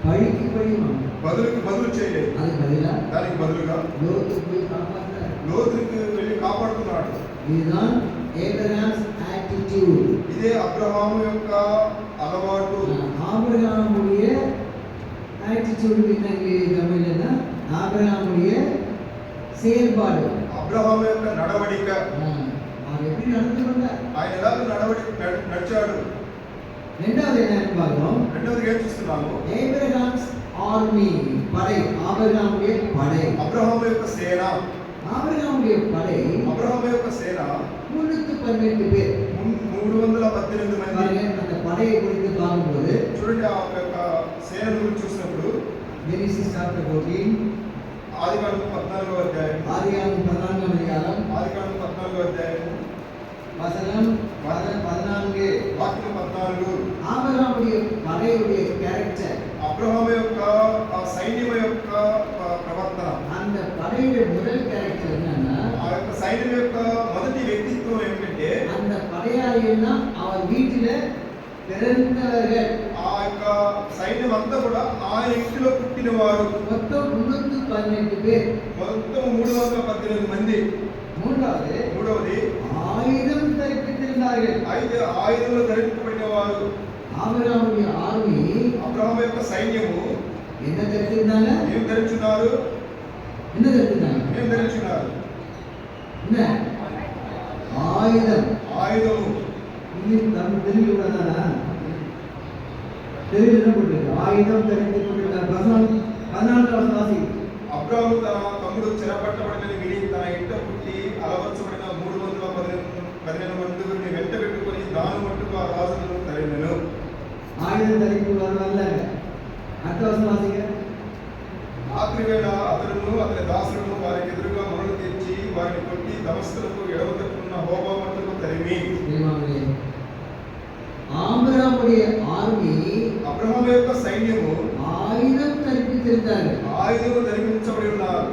పడికి పడి
బదులుకి బదులు చేయలేదు.
అది బదిలా
దానికి బదులుగా
లోతు పోయి కాపాడుతారు.
లోతుకి వెళ్ళి కాపాడుతున్నాడు.
இதுதான் ஏப்ரகாம்ஸ் ஆட்டிட்யூட்.
ఇదే అబ్రహాము యొక్క అలవాటు.
ஆபிரகாமுடைய ஆட்டிட்யூட் என்னங்க தமிழ்னா ஆபிரகாமுடைய செயல்பாடு.
అబ్రహాము యొక్క నడవడిక.
அவர் எப்படி நடந்து கொண்டார்,
ఆయన ఎలా నడిచాడు.
రెండవది என்ன பார்க்கிறோம்,
రెండవది ఏం చూస్తున్నాము,
ஏப்ரகாம்ஸ் ஆர்மీ படை, ஆபிரகாமுடைய படை,
అబ్రహాము యొక్క సేన.
ஆபிரகாமுடைய படை
అబ్రహాము యొక్క సేన
318 பேர்.
318 మంది.
அந்த படையை குறித்து பார்க்கும்போது
చూడండి, ఆ యొక్క సేన గురించి చూసినప్పుడు
జెనసిస్ చాప్టర్ 14,
ఆదికాండం 14వ అధ్యాయం,
ఆదికాండం 14వ అధ్యాయం,
ఆదికాండం 14వ అధ్యాయం
வசனம் 14,
వాక్యం 14.
ஆபிரகாமுடைய படையுடைய கேரக்டர்,
అబ్రహాము యొక్క ఆ సైన్యం యొక్క ప్రవర్తన,
அந்த படையுடைய முதல் கேரக்டர் என்னன்னா,
ఆ యొక్క సైన్యం యొక్క మొదటి వ్యక్తిత్వం ఏమిటంటే,
அந்த படையாளின்னா அவர் வீட்டில பிறந்தவர்கள்.
ఆ యొక్క సైన్యం అంతా కూడా ఆయన ఇంటిలో పుట్టిన వారు.
మొత్తం 318 பேர்.
మొత్తం 318 మంది. మూడవది
ஆயுதம் தரிப்பித்திருந்தார்கள்.
అయితే ఆయుధములు ధరింపబడిన వారు.
ஆபிரகாமுடைய ஆர்மி,
అబ్రహాము యొక్క సైన్యము
என்ன தரித்திருந்தாங்க,
ఏం ధరించున్నారు,
என்ன தரித்திருந்தாங்க,
ఏం ధరించున్నారు,
என்ன ஆயுதம்.
ఆయుధము.
இது நம்ம தெலுங்கு கூடதானா, தெலுங்கு என்ன போட்டிருக்கு, ஆயுதம் தரித்து கொண்டிருந்தார். வசனம் 14 வாசி.
అబ్రహాము తన తమ్ముడు చెరపట్టబడినని విని తన ఇంట పుట్టి అలవర్చబడిన 318 మందిని వెంట పెట్టుకొని దాని మట్టుకు ఆ రాజులను తరిమెను.
ஆயுதம் தரிப்பு வரல. அடுத்த வசனம் வாசிங்க.
రాత్రి వేళ అతడును అతని దాసులను వారికి ఎదురుగా మొరలు తెచ్చి వారిని కొట్టి దమస్కులకు ఎడమ తట్టుకున్న హోబా మట్టుకు తరిమి.
ஆபிரகாமுடைய ஆர்மி,
అబ్రహాము యొక్క సైన్యము
ஆயுதம் தரிப்பித்திருந்தார்கள்.
ఆయుధము ధరించబడి ఉన్నారు.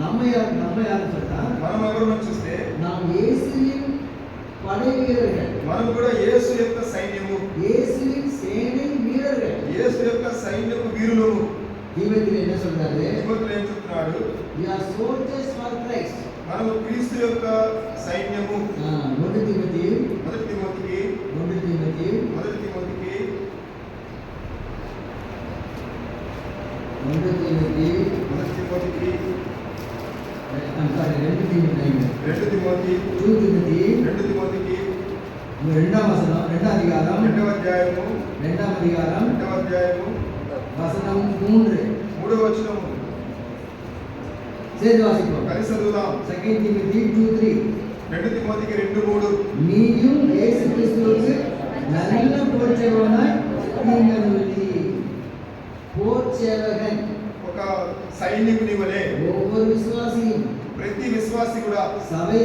நம்ம யார் சொன்னா,
మనం ఎవరు చూస్తే
நாம் இயேசுவின் படை வீரர்கள்,
మనం కూడా యేసు యొక్క సైన్యము,
இயேசுவின் சேனை வீரர்கள்.
యేసు యొక్క సైన్యపు వీరులము.
தீமோத்தேயுல என்ன சொல்றாரு,
తిమోతిలో ఏం చెప్తున్నాడు,
we are soldiers for Christ.
మనము క్రీస్తు యొక్క సైన్యము.
మొదటి తిమోతి,
మొదటి తిమోతికి
మొదటి తిమోతి,
మొదటి తిమోతికి
మొదటి తిమోతి,
మొదటి తిమోతికి
రెండు తిమోతి,
2 తిమోతి,
2 తిమోతి,
2 తిమోతికి
రెండవ వచనం, రెండవ అధికారం,
2వ అధ్యాయము,
2వ అధికారం,
2వ అధ్యాయము,
వచనం 3,
3వ వచనము.
చేతి వాసిపో.
కలిసి చదువుదాం.
2 తిమోతి 2:3.
2 తిమోతికి 2:3.
நீயும் இயேசு கிறிஸ்துவுக்கு நல்ல போர்ச்சேவகனாய் தீங்கனுள்ளி. போர்ச்சேவகன்
ఒక సైనికుని వలె
ஒவ்வொரு விசுவாசியும்,
ప్రతి విశ్వాసి కూడా,
சபை,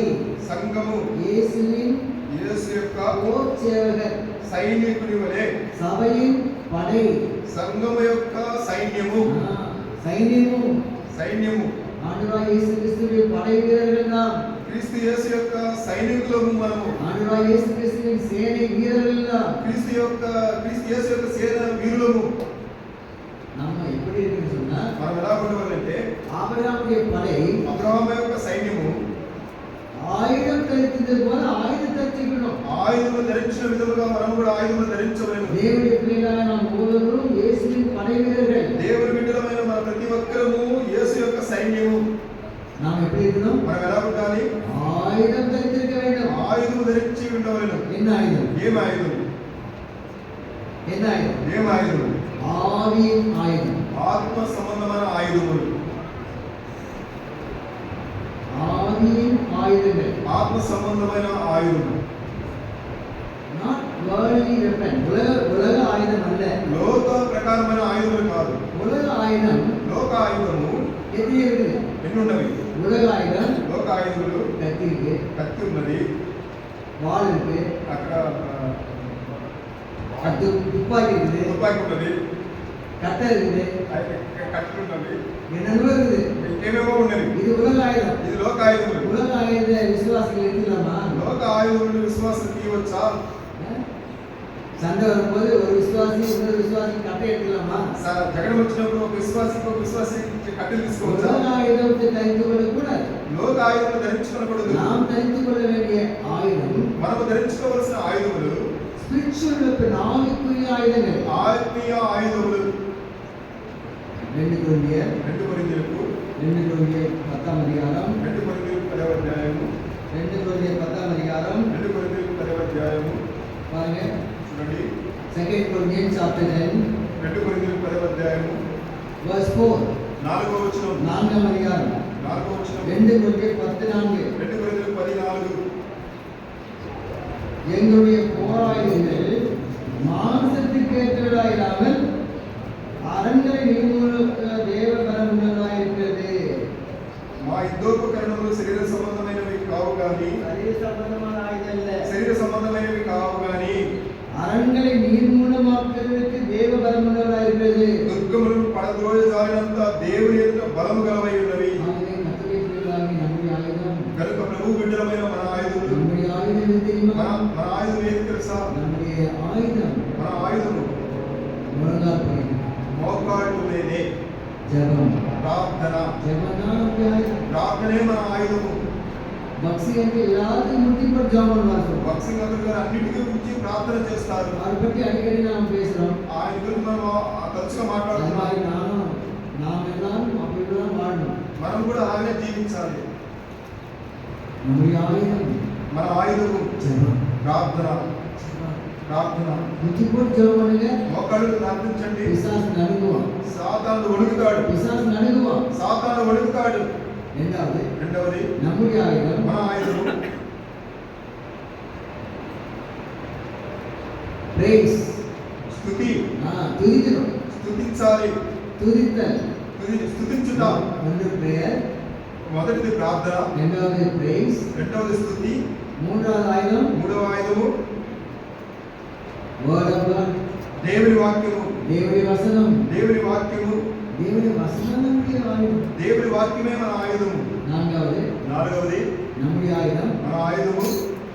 సంఘము
இயேசுவின்
యేసు యొక్క
போர்ச்சேவகன்,
సైనికుని వలె,
சபையின் படை,
సంఘము యొక్క సైన్యము,
சைன்யமும்
సైన్యము.
ஆண்டவராகிய இயேசு கிறிஸ்துவின் படை வீரர்கள் தான்.
క్రీస్తు యేసు యొక్క సైనికులము మనము.
ஆண்டவராகிய இயேசு கிறிஸ்துவின் சேனை வீரர்கள் தான்.
క్రీస్తు యేసు యొక్క సేన వీరులము.
நம்ம எப்படி இருக்குன்னு சொன்னா,
మనం ఎలా ఉండవాలంటే,
ஆபிரகாமுடைய படை
అబ్రహాము యొక్క సైన్యము
ஆயுதம் தரித்தது போல ஆயுதம் தரித்துக்கணும்.
ఆయుధము ధరించిన విధముగా మనం కూడా ఆయుధము ధరించవలెను.
தேவனுடைய பிள்ளைகளாக நாம் ஒவ்வொருவரும் இயேசுவின் படை வீரர்கள்.
దేవుని బిడ్డలమైన మన ప్రతి ఒక్కరము యేసు యొక్క సైన్యము.
நாம் எப்படி இருக்கணும்,
మనం ఎలా ఉండాలి,
ஆயுதம் தரித்திருக்க வேண்டும்.
ఆయుధము ధరించి ఉండవలెను.
என்ன ஆயுதம்,
ఏం ఆయుధం,
என்ன ஆயுதம்,
ఏం ఆయుధం,
ஆவியின் ஆயுதம்,
ఆత్మ సంబంధమైన ఆయుధములు.
ஆவியின் ஆயுதங்கள்,
ఆత్మ సంబంధమైన ఆయుధము.
not worldly weapon. உலக ஆயுதம் அல்ல.
లోక ప్రకారమైన ఆయుధములు కాదు.
உலக ஆயுதம்
లోక ఆయుధము
எத்தனை இருக்குது,
ఎన్నున్నవి.
உலக ஆயுதம்
లోక ఆయుధములు
கத்தி இருக்கு,
కత్తి ఉన్నది,
வாள் இருக்கு,
అక్కడ
துப்பாக்கி இருக்குது,
తుపాకి ఉన్నది,
கட்டை இருக்குது,
కత్తులు ఉన్నవి,
என்னென்னமோ இருக்குது.
ఇంకేమేమో ఉన్నవి.
இது உலக ஆயுதம்.
ఇది లోక ఆయుధములు.
உலக ஆயுத விசுவாசிகள் எடுத்துக்கலாமா?
లోక ఆయుధములు విశ్వాసం తీయవచ్చా?
சண்டை வரும்போது ஒரு விசுவாசி இன்னொரு விசுவாசி கட்டை எடுக்கலாமா?
జగడం వచ్చినప్పుడు ఒక విశ్వాసి కట్టెలు తీసుకోవచ్చా?
உலக ஆயுதத்தை தரித்து கொள்ளக்கூடாது.
లోక ఆయుధములు ధరించుకొనకూడదు.
நாம் தரித்து கொள்ள வேண்டிய ஆயுதம்
మనము ధరించుకోవలసిన ఆయుధములు
ஸ்பிரிச்சுவல் வெப்பன், ஆவிக்குரிய ஆயுதங்கள்.
ఆత్మీయ ఆయుధములు.
2 கொரிந்தியர்
2 కొరింథీయులకు
10వ అధ్యాయం
2 కొరింథీయులకు 10వ అధ్యాయము
2 கொரிந்தியர் 10వ అధ్యాయం
2 కొరింథీయులకు 10వ అధ్యాయము
பாருங்க.
చూడండి.
2 Corinthians chapter 10
2 కొరింథీయులకు 10వ అధ్యాయము
verse 4.
4వ వచనం.
4వ అధ్యాయం
4వ వచనం.
2 கொரிந்தியர் 10:4.
2 కొరింథీయులకు 10:4.
எங்களுடைய போராயுதங்கள் மாம்சத்துக்கு ஏற்றவர்களாயிராமல் அரண்களை நிர்மூல தேவ பரமுள்ளவர்களாய் இருக்கிறது.
మా యుద్ధోపకరణములు శరీర సంబంధమైనవి కావు గాని,
శరీర సంబంధమైన ఆయుధాలే.
శరీర సంబంధమైనవి కావు గాని
அரண்களை நீர்மூலமாக்குவதற்கு தேவ பலமுள்ளவராய் இருக்கிறது.
దుర్గములను పడద్రోయజాలినంత దేవుని యొక్క బలము గలవై ఉన్నవి.
ஆகவே கர்த்தருடைய பிள்ளைகளாகிய நம்முடைய ஆயுதம்,
కనుక ప్రభు బిడ్డలమైన మన ఆయుధములు,
நம்முடைய ஆயுதம் எது தெரியுமா?
మన ఆయుధం ఏది తెలుసా?
நம்முடைய ஆயுதம்
మన ఆయుధము
முழங்கால் பணிகள்,
మోకాళ్ళు లేనే
ஜெபம்.
ప్రార్థన.
ஜெபம் தான் நம்முடைய ஆயுதம்.
ప్రార్థనే మన ఆయుధము.
பக்தி అంటే எல்லாத்தையும் முட்டி போட்டு ஜெபம் பண்ணுவார்கள்.
భక్సింగ్ గారు అన్నిటికీ గురించి ప్రార్థన చేస్తారు.
அதை பற்றி அடிக்கடி நாம் பேசுறோம்.
ఆయన గురించి మనం తరచుగా
அது
మాట్లాడుతున్నాం.
மாதிரி நாம் எல்லாரும் அப்படிதான் வாழணும்.
మనం కూడా అలాగే జీవించాలి.
நம்முடைய ஆயுதம்
మన ఆయుధము
ஜெபம்.
ప్రార్థన. ప్రార్థన.
முட்டி போட்டு ஜெபம் பண்ணுங்க.
మోకాళ్ళు ప్రార్థించండి.
பிசாசு நடுங்குவான்.
సాతాను వణుకుతాడు.
பிசாசு நடுங்குவான்.
సాతాను వణుకుతాడు.
రెండవది
రెండవది
நம்முடைய ஆயுதம்
మన ఆయుధము
praise.
స్తుతి.
துதிக்கணும்.
స్తుతించాలి.
துதித்தல்.
స్తుతించుట.
ஒன்று prayer,
మొదటిది ప్రార్థన,
இரண்டாவது praise,
రెండవది స్తుతి,
மூன்றாவது ஆயுதம்
మూడవ ఆయుధము
word of God,
దేవుని వాక్యము.
దేవుని వచనం.
దేవుని వాక్యము.
దేవుని వచనం நம்முடைய ஆயுதம்.
దేవుని వాక్యమే మన ఆయుధము. నాలుగవది
நம்முடைய ஆயுதம்
మన ఆయుధము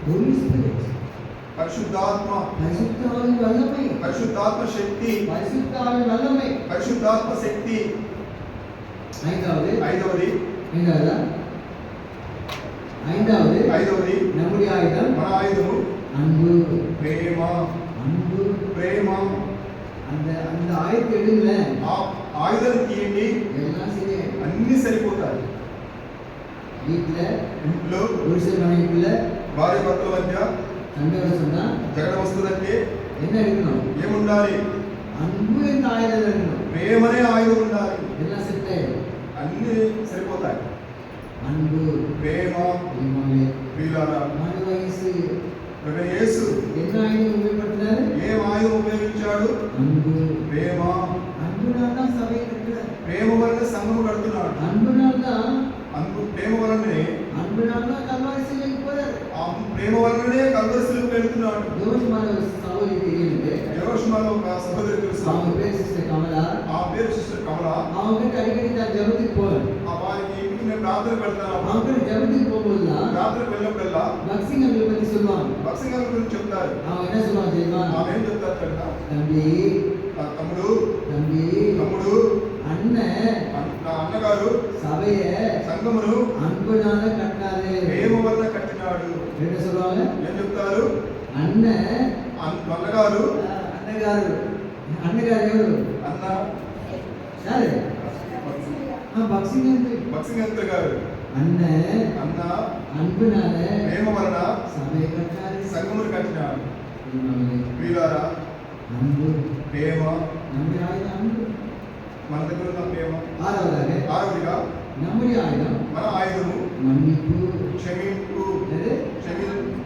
Holy Spirit.
పరిశుద్ధాత్మ.
பரிசுத்தாவின் வல்லமை.
పరిశుద్ధాత్మ శక్తి.
பரிசுத்தாவின் வல்லமை.
పరిశుద్ధాత్మ శక్తి.
ஐந்தாவது
ఐదవది ఐదవది
நம்முடைய ஆயுதம்
మన ఆయుధము
அன்பு.
ప్రేమ.
அன்பு.
ప్రేమ.
அந்த அந்த ஆயுதத்தை எடுங்கள
ఆ ఆయుధాన్ని తీయండి,
எல்லாம் சரியாயிடும்.
అన్ని సరిపోతాయి.
வீட்டுல
ఇంట్లో
புருஷன் மனைவிக்குள்ள
భార్య భర్తల మధ్య
சண்டை வர சொன்னா
జగడం వస్తుందంటే
என்ன எடுக்கணும்?
ఏముండాలి?
அன்பு என்ற ஆயுதம் எடுக்கணும்.
ప్రేమనే ఆయుధం ఉండాలి.
எல்லாம் செட் ஆயிடும்.
అన్ని సరిపోతాయి.
அன்பு.
ప్రేమ.
இம்மாலே
ప్రియులారా,
மறு வயசு
ప్రభు యేసు
என்ன ஆயுதம் உபயோகப்படுத்தினாரு?
ఏం ఆయుధం ఉపయోగించాడు?
அன்பு.
ప్రేమ.
அன்புனால தான் சபையை கட்டுறாரு.
ప్రేమ వలన సంఘము కడుతున్నాడు.
அன்புனால தான்
ప్రేమ వలననే
கல்வாரி சிலைக்கு போறாரு.
ఆ ప్రేమ వలననే కల్వరిశిలకు వెళ్తున్నాడు.
யோசிமான ஒரு சகோதரி தெரியுது.
యోషుమాలో ఒక సహోదరి తెలుసు.
அவங்க பேர் சிஸ்டர் கமலா.
ఆ పేరు సిస్టర్ కమల.
அவங்க கிட்ட அடிக்கடி நான் ஜெபத்துக்கு போவேன்.
ఆ వారికి ఇంటికి నేను ప్రార్థన పెడతాను.
அவங்க கிட்ட ஜெபத்துக்கு போகும்போதுதான்
ప్రార్థనకు వెళ్ళినప్పుడల్లా
பக்சிங் அங்கிள் பத்தி சொல்லுவாங்க.
భక్సింగ్ గురించి చెప్తారు.
அவங்க என்ன சொல்லுவாங்க தெரியுமா?
ఆమె ఏం చెప్తారు తెలుసా?
தம்பி,
తమ్ముడు,
அண்ணன்
నా అన్నగారు
சபைய
సంఘమును
அன்புனால கட்டினாரு.
ప్రేమ వలన కట్టినాడు.
என்ன சொல்லுவாங்க?
ఏం చెప్తారు?
அண்ணன்
అన్నగారు
அண்ணగారు ఎవరు?
అన్న
யாரு? பக்சிங்
భక్సింగ్ గారు.
అన్న అன்பునాல
ప్రేమ వలన
సభை కట్టారు.
సంఘమును కట్టినాడు. ప్రియులారా,
అன்பు.
ప్రేమ
நம்முடைய ஆயுதம் அன்பு.
మన దగ్గర ఉన్న ప్రేమ.
ஆறாவதுగా
நம்முடைய ஆயுதம் మన ఆయుధము
మన్నిపు.
క్షమింపు.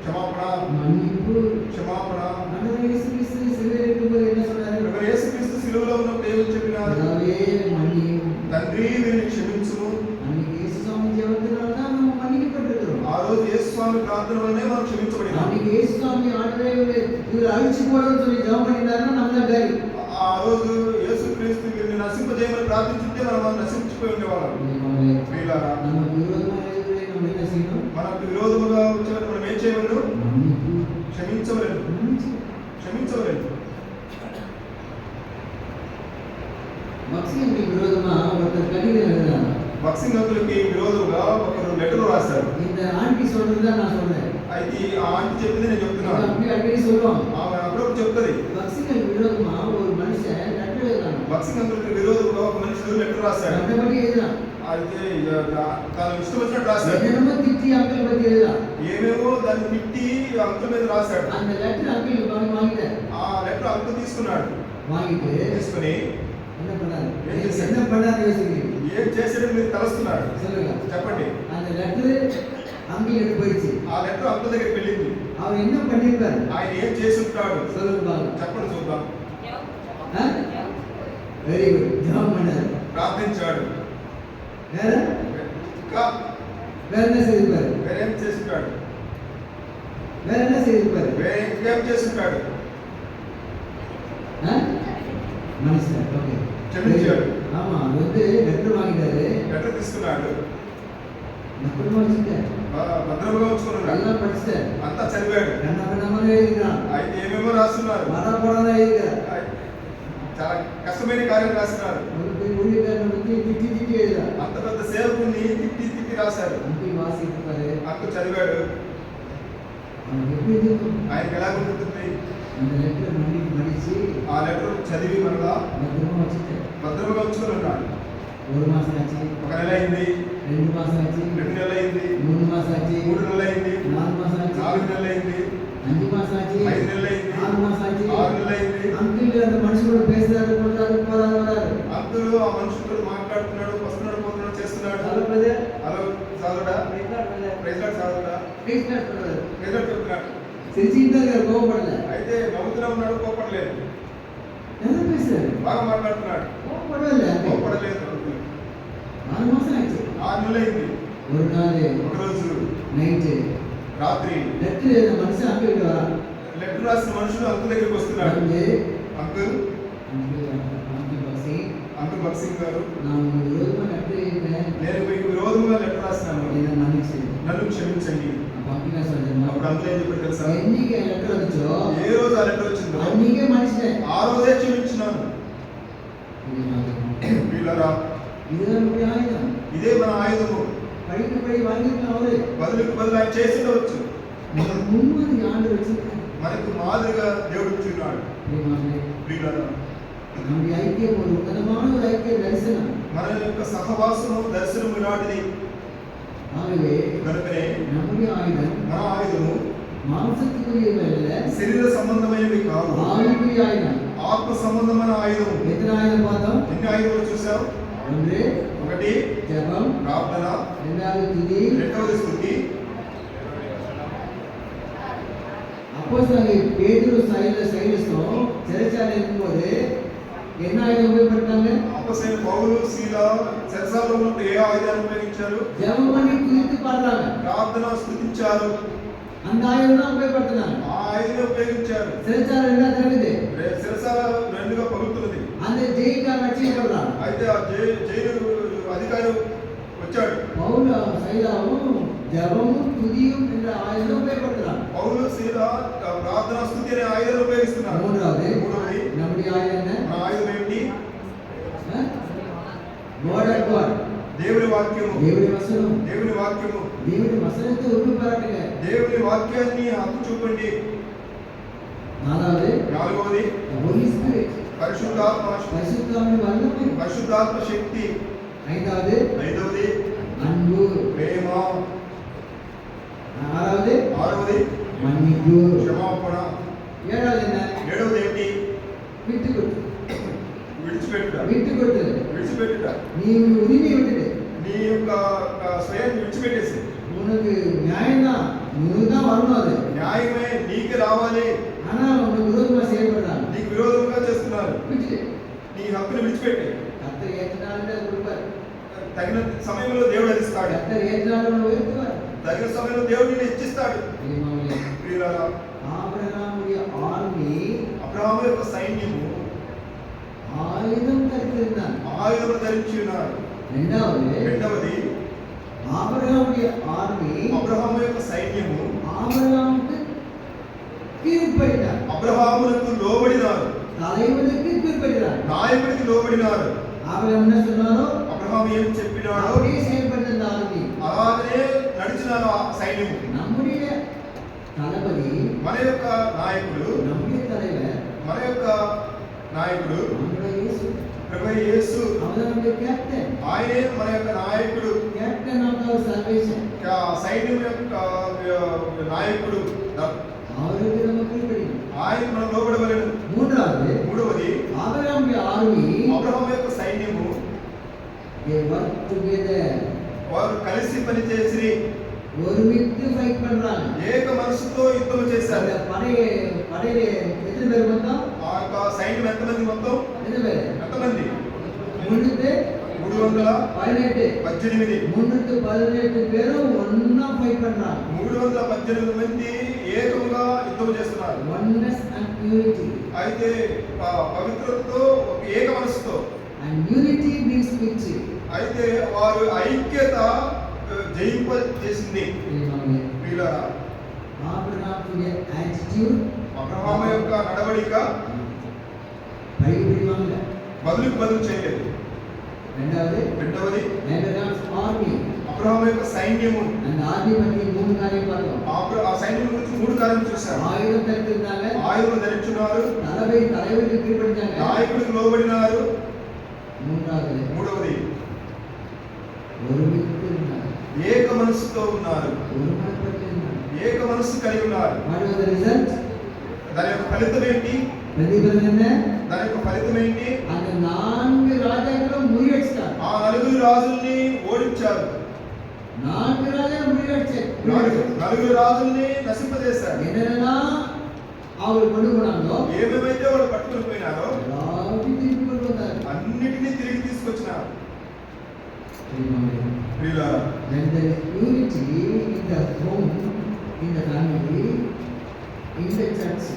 క్షమాపణ.
మన్నిపు.
క్షమాపణ.
ஆண்டவர் இயேசு கிறிஸ்து சிலுவையில் இருக்கும்போது என்ன சொன்னாரு?
యేసుక్రీస్తు సిలువలో ఉన్నప్పుడు ఏమని చెప్పినారు?
பிதாவே மன்னியும்.
తండ్రి వీరిని క్షమించుము.
அன்னைக்கு இயேசு சுவாமி ஜெபத்தினால தான் நம்ம மன்னிக்கப்பட்டிருக்கிறோம்.
ఆ రోజు యేసు స్వామి ప్రార్థన వల్లనే మనం క్షమించబడినాం.
அன்னைக்கு இயேசு சுவாமி ஆண்டவரே இவர் அழிச்சு போறோம்னு சொல்லி ஜெபம் பண்ணிட்டாருன்னா நம்ம தான் காரி.
ఆ రోజు యేసుక్రీస్తు వీరిని నశింపజేయమని ప్రార్థించుంటే మనం నశించిపోయి ఉండేవాళ్ళం. ప్రియులారా,
நமக்கு விரோதமாக இருக்கிறதை நம்ம என்ன செய்யணும்?
మనకు విరోధముగా వచ్చేవారు మనం ఏం చేయవలను?
மன்னிப்பு.
క్షమించవలను. క్షమించవలేదు.
பக்சிங்க்கு விரோதமா ஒருத்தர் கடிதம் எழுதுறாங்க.
బాక్సింగ్ అంకుల్కి విరోధంగా ఒకరు లెటర్ రాశారు.
இந்த ஆண்டி சொல்றதா நான் சொல்றேன்.
అయితే ఆ ఆంటీ చెప్పింది నేను చెప్తున్నాను.
அப்படி அடிக்கடி சொல்லுவாங்க.
ఆమె అప్పుడప్పుడు చెప్తుంది.
பக்சிங்க்கு விரோதமா ஒரு மனுஷன் லெட்டர் எழுதுறாங்க.
బాక్సింగ్ అంకుల్కి విరోధంగా ఒక మనుషుడు లెటర్ రాశాడు.
అంతబడి எழுதுறான்.
అయితే తను ఇష్టం వచ్చినట్టు రాశాడు.
என்னமோ திட்டி அங்கிள் பத்தி எழுதுறான்.
ఏమేమో దాన్ని తిట్టి అంకుల్ మీద రాశాడు.
அந்த லெட்டர் அங்கிள் வாங்கிட்டார்.
ఆ లెటర్ అంకుల్ తీసుకున్నాడు.
வாங்கிட்டு
తీసుకుని
என்ன பண்ணாரு?
ఏం చేశారు?
என்ன பண்ணாரு யோசிக்கிறீங்க?
ఏం చేశాడని మీరు తలస్తున్నారు.
சொல்லுங்க.
చెప్పండి.
அந்த லெட்டர் அங்கிள் எடுத்து போயிடுச்சு.
ఆ లెటర్ అంకుల్ దగ్గరికి వెళ్ళింది.
அவர் என்ன பண்ணிருப்பாரு?
ఆయన ఏం చేసి ఉంటాడు?
சொல்லுங்க பாருங்க.
చెప్పండి చూద్దాం.
Very good. ஜெபம் பண்ணாரு.
ప్రార్థించాడు.
வேற
ఇంకా
வேற என்ன செய்திருப்பாரு?
వేరేం చేసి ఉంటాడు?
வேற என்ன செய்திருப்பாரு?
వేరే ఇంకేం చేసి ఉంటాడు?
மனுஷன். ஓகே.
క్షమించాడు.
ஆமா, அது வந்து லெட்டர் வாங்கிட்டாரு.
లెటర్ తీసుకున్నాడు.
லெட்டர் வாங்கிட்டாரு.
భద్రంగా ఉంచుకున్నాడు.
எல்லாம் படிச்சிட்டாரு.
అంతా చదివాడు.
கண்ண பண்ணாமலே எழுதிக்கிறான்.
అయితే ఏమేమో రాస్తున్నారు.
மரப்படம் தான் எழுதிக்கிறார்.
చాలా కష్టమైన కార్యం రాస్తున్నారు.
ஒரு ஊழியக்காரனை பத்தி திட்டி திட்டி எழுதுறார்.
అంత పెద్ద సేవకుని తిట్టి తిట్టి రాశారు.
அங்கிள் வாசிப்பாரு.
అంకుల్ చదివాడు.
அவனுக்கு எப்படி இருக்கும்?
ఆయనకి ఎలా గుర్తుంది?
அந்த லெட்டர் மடிச்சு
ఆ లెటర్ చదివి మరలా
பத்திரமா வச்சுட்டு
భద్రంగా ఉంచుకుని ఉన్నాడు.
ஒரு மாசம் ஆச்சு,
ఒక నెల అయింది,
2 மாசம் ஆச்சு,
2 నెలలు అయింది,
3 மாசம் ஆச்சு,
3 నెలలు అయింది,
4 மாசம் ஆச்சு,
4 నెలలు అయింది,
5 மாசம் ஆச்சு,
5 నెలలు అయింది,
6 மாசம் ஆச்சு.
6 నెలలు అయింది.
அங்கிள் அந்த மனுஷனோட பேசுறாரு, போறாரு, போறாரு, வராரு.
అంకుల్ ఆ మనుషులతో మాట్లాడుతున్నాడు, వస్తున్నాడు, పోతున్నాడు, చేస్తున్నాడు.
ஹலோ பிரதர்,
హలో సాదుడా,
praise lord brother,
praise lord సాదుడా,
praise lord brother.
Praise lord చెప్తున్నాడు.
சிரிச்சிட்டு தான் இருக்காரு, கோவப்படல.
అయితే నవ్వుతూనే ఉన్నాడు, కోపడలేదు.
என்ன பேசுறாரு?
బాగా మాట్లాడుతున్నాడు,
கோவப்படவே இல்லை.
కోపడలేదు.
4 மாசம் ஆச்சு.
6 నెలలు అయింది.
ஒரு நாள்
ఒకరోజు
நைட்டு
రాత్రి
லெட்டர் எழுத மனுஷன் அங்கிள் கிட்ட வரான்.
లెటర్ రాసిన మనుషులు అంకుల్ దగ్గరికి వస్తున్నాడు.
வந்து
అంకుల్
அங்கிள் பாசி,
అంకుల్ భక్సింగ్ గారు,
நான் உங்களுக்கு விரோதமா லெட்டர் எழுதினேன்,
నేను మీకు విరోధంగా లెటర్ రాసినాను,
என்னை மன்னிச்சு.
నన్ను క్షమించండి.
அப்ப அங்கிள் என்ன சொல்றேன்?
అప్పుడు అంకుల్ ఏం చెప్పాడు తెలుసా?
என்னைக்கு லெட்டர் வந்துச்சோ
ఏ రోజు ఆ లెటర్ వచ్చిందో
அன்னைக்கே மன்னிச்சிட்டேன்.
ఆ రోజే క్షమించినాను. వీళ్ళరా,
இதுதான் நம்முடைய ஆயுதம்.
ఇదే మన ఆయుధము.
படிக்கப்படி வாங்கிக்கலாம். அவரு
బదులుకు బదులు ఆయన చేసి ఉండవచ్చు.
நம்ம முன்மாதிரி ஆண்டு வச்சிருக்காரு.
మనకు మాదిరిగా దేవుడు ఇచ్చిన్నాడు. వీళ్ళరా,
நம்முடைய ஐக்கியம் ஒரு உன்னதமான ஒரு ஐக்கிய தரிசனம்.
మన యొక్క సహవాసము దర్శనం ఇలాంటిది.
ஆகவே
కనుకనే
நம்முடைய ஆயுதம்
మన ఆయుధము
மாம்சத்துக்குரியவை அல்ல,
శరీర సంబంధమైనవి కావు,
ஆவிக்குரிய ஆயுதம்.
ఆత్మ సంబంధమైన ఆయుధము.
எத்தனை ஆயுதம் பார்த்தோம்?
ఎన్ని ఆయుధాలు చూసావు?
1
ఒకటి
ஜெபம்,
ప్రార్థన,
2வது துதி.
రెండవది స్తుతి.
அப்போஸ்தலனாகிய பேதுரு சைலஸும் சிறைச்சாலையில் இருக்கும்போது என்ன ஆயுதம் உபயோகப்படுத்தாங்க?
అపొస్తలులైన పౌలు, సీల చెరసాలలో ఉన్నప్పుడు ఏ ఆయుధాన్ని ఉపయోగించారు?
ஜெபம் பண்ணி துதித்து பாடுறாங்க.
ప్రార్థన, స్తుతించారు.
அந்த ஆயுதம் தான் உபயோகப்படுத்தினாங்க.
ఆ ఆయుధం ఉపయోగించారు.
சிறைச்சாலை என்ன திறக்குது?
చెరసాల రెండుగా పగులుతున్నది.
அந்த ஜெயிக்காரன் ரட்சிக்கப்படுறான்.
అయితే ఆ జైలు అధికారి వచ్చాడు.
பவுல சைலாவும் ஜெபமும் துதியும் என்ற ஆயுதம் உபயோகப்படுத்துறாங்க.
పౌలు, సీల ప్రార్థన, స్తుతి అనే ఆయుధాలు ఉపయోగిస్తున్నారు.
மூன்றாவது
మూడవది
நம்முடைய ஆயுதம் என்ன?
మన ఆయుధం ఏమిటి?
Word of God.
దేవుని వాక్యము.
దేవుడి వచనం.
దేవుని వాక్యము.
దేవుడి వచనத்தை உருவாக்குங்க.
దేవుని వాక్యాన్ని హక్కు చూపండి. నాలుగవది
Holy Spirit.
పరిశుద్ధాత్మ.
பரிசுத்தாவின் வல்லமை.
పరిశుద్ధాత్మ శక్తి.
ஐந்தாவது
ఐదవది
அன்பு.
ప్రేమ.
ஆறாவது
ఆరవది
மன்னிப்பு.
క్షమాపణ.
ஏழாவது என்ன?
ఏడవది ఏమిటి?
விட்டுக்கொடு.
విడిచిపెట్టుట.
விட்டுக்கொடு.
విడిచిపెట్టుట.
நீ உரிமையை விட்டுடு.
నీ యొక్క స్వయాన్ని విడిచిపెట్టేసి.
உனக்கு நியாயம்தான், நீ தான் வரணும். அது
న్యాయమే, నీకే రావాలి.
ஆனா உனக்கு விரோதமா செயல்படுறாங்க.
నీకు విరోధంగా చేస్తున్నారు.
விட்டுடு.
నీ హక్కును విడిచిపెట్టి.
கர்த்தர் ஏற்றினாலே கொடுப்பார்.
తగిన సమయంలో దేవుడు అది ఇస్తాడు.
கர்த்தர் ஏற்றினாலே உயர்த்துவார்.
తగిన సమయంలో దేవుడు నిన్ను హెచ్చిస్తాడు. ప్రియులారా,
ஆபிரகாமுடைய ஆர்மி
అబ్రహాము యొక్క సైన్యము
ஆயுதம் தரித்திருந்தான்.
ఆయుధము ధరించి ఉన్నారు. రెండవది
ஆபிரகாமுடைய ஆர்மி
అబ్రహాము యొక్క సైన్యము
ஆபிரகாமுக்கு கீழ்ப்படிந்தார்.
అబ్రహామునకు లోబడినారు,
தலைவனுக்கு கீழ்ப்படிகிறார்.
నాయకుడికి లోబడినారు.
ஆபிரகாம் என்ன சொன்னாரோ
అబ్రహాము ఏం చెప్పినాడో
அப்படியே செயல்படுத்த இந்த ஆர்மி.
అలాగనే నడిచినారు ఆ సైన్యము.
நம்முடைய தளபதி,
మన యొక్క నాయకుడు,
நம்முடைய தலைவர்
మన యొక్క నాయకుడు
ஆண்டவர் இயேசு.
ప్రభువైన యేసు,
அவர் நம்முடைய கேப்டன்,
ఆయనే మన యొక్క నాయకుడు,
கேப்டன் ஆஃப் அவர் சல்வேஷன்.
సైన్యం యొక్క నాయకుడు.
அவருக்கு நம்ம கீழ்ப்படியணும்.
ఆయన మనం లోబడవలెను. మూడవది
ஆபிரகாமுடைய ஆர்மி
అబ్రహాము యొక్క సైన్యము
they work together.
వారు కలిసి పనిచేసి
ஒருமித்து ஃபைட் பண்றாங்க.
ఏక మనసుతో యుద్ధం చేశారు.
அந்த படையில எத்தனை பேர் மொத்தம்?
ఆ యొక్క సైన్యం ఎంతమంది మొత్తం?
எத்தனை பேர்?
ఎంతమంది?
318. 318 பேரும் ஒண்ணா ஃபைட் பண்றாங்க.
318 మంది ఏకముగా యుద్ధం చేస్తున్నారు.
Oneness and unity.
అయితే పవిత్రతతో ఏక మనసుతో.
And unity means victory.
అయితే వారు ఐక్యత జయింప చేసింది. ప్రియులారా,
ఆబ్రహాము యాటిట్యూడ్,
అబ్రహాము యొక్క నడవడిక
పరిపూర్ణంగా
బదులుకు బదులు చేయలేదు. రెండవది అబ్రహాము యొక్క సైన్యము.
அந்த ஆர்மி பத்தி மூணு காரியம் பார்த்தோம்.
ఆ సైన్యం గురించి 3 కార్యాలు చూశారు.
ஆயுதம் தரித்திருந்தாங்க,
ఆయుధం ధరించున్నారు,
தலைவருக்கு கீழ்ப்படிஞ்சாங்க,
నాయకుడికి లోబడినారు. మూడవది
ஒருமித்து இருந்தாங்க,
ఏక మనసుతో ఉన్నారు,
ஒருமனப்பட்டு இருந்தாங்க.
ఏక మనసు కలిగి ఉన్నారు.
What was the result?
దాని యొక్క ఫలితం ఏంటి?
பிரதிபலன் என்ன?
దాని యొక్క ఫలితం ఏంటి?
அந்த 4 ராஜாக்களும் முறியடிச்சார்.
ఆ 4 రాజుల్ని ఓడించారు.
4 ராஜாக்கள் முறியடிச்சார்.
4 రాజుల్ని నశింపజేశారు.
என்னென்னலாம் அவர் கொண்டு போனாங்களோ,
ఏమేమైతే వాళ్ళు పట్టుకొని పోయినారో
எல்லாத்தையும் திருப்பி கொண்டு வந்தார்.
అన్నిటినీ తిరిగి తీసుకొచ్చినారు. ప్రియులారా,
When there is unity in the home, in the family, in the church,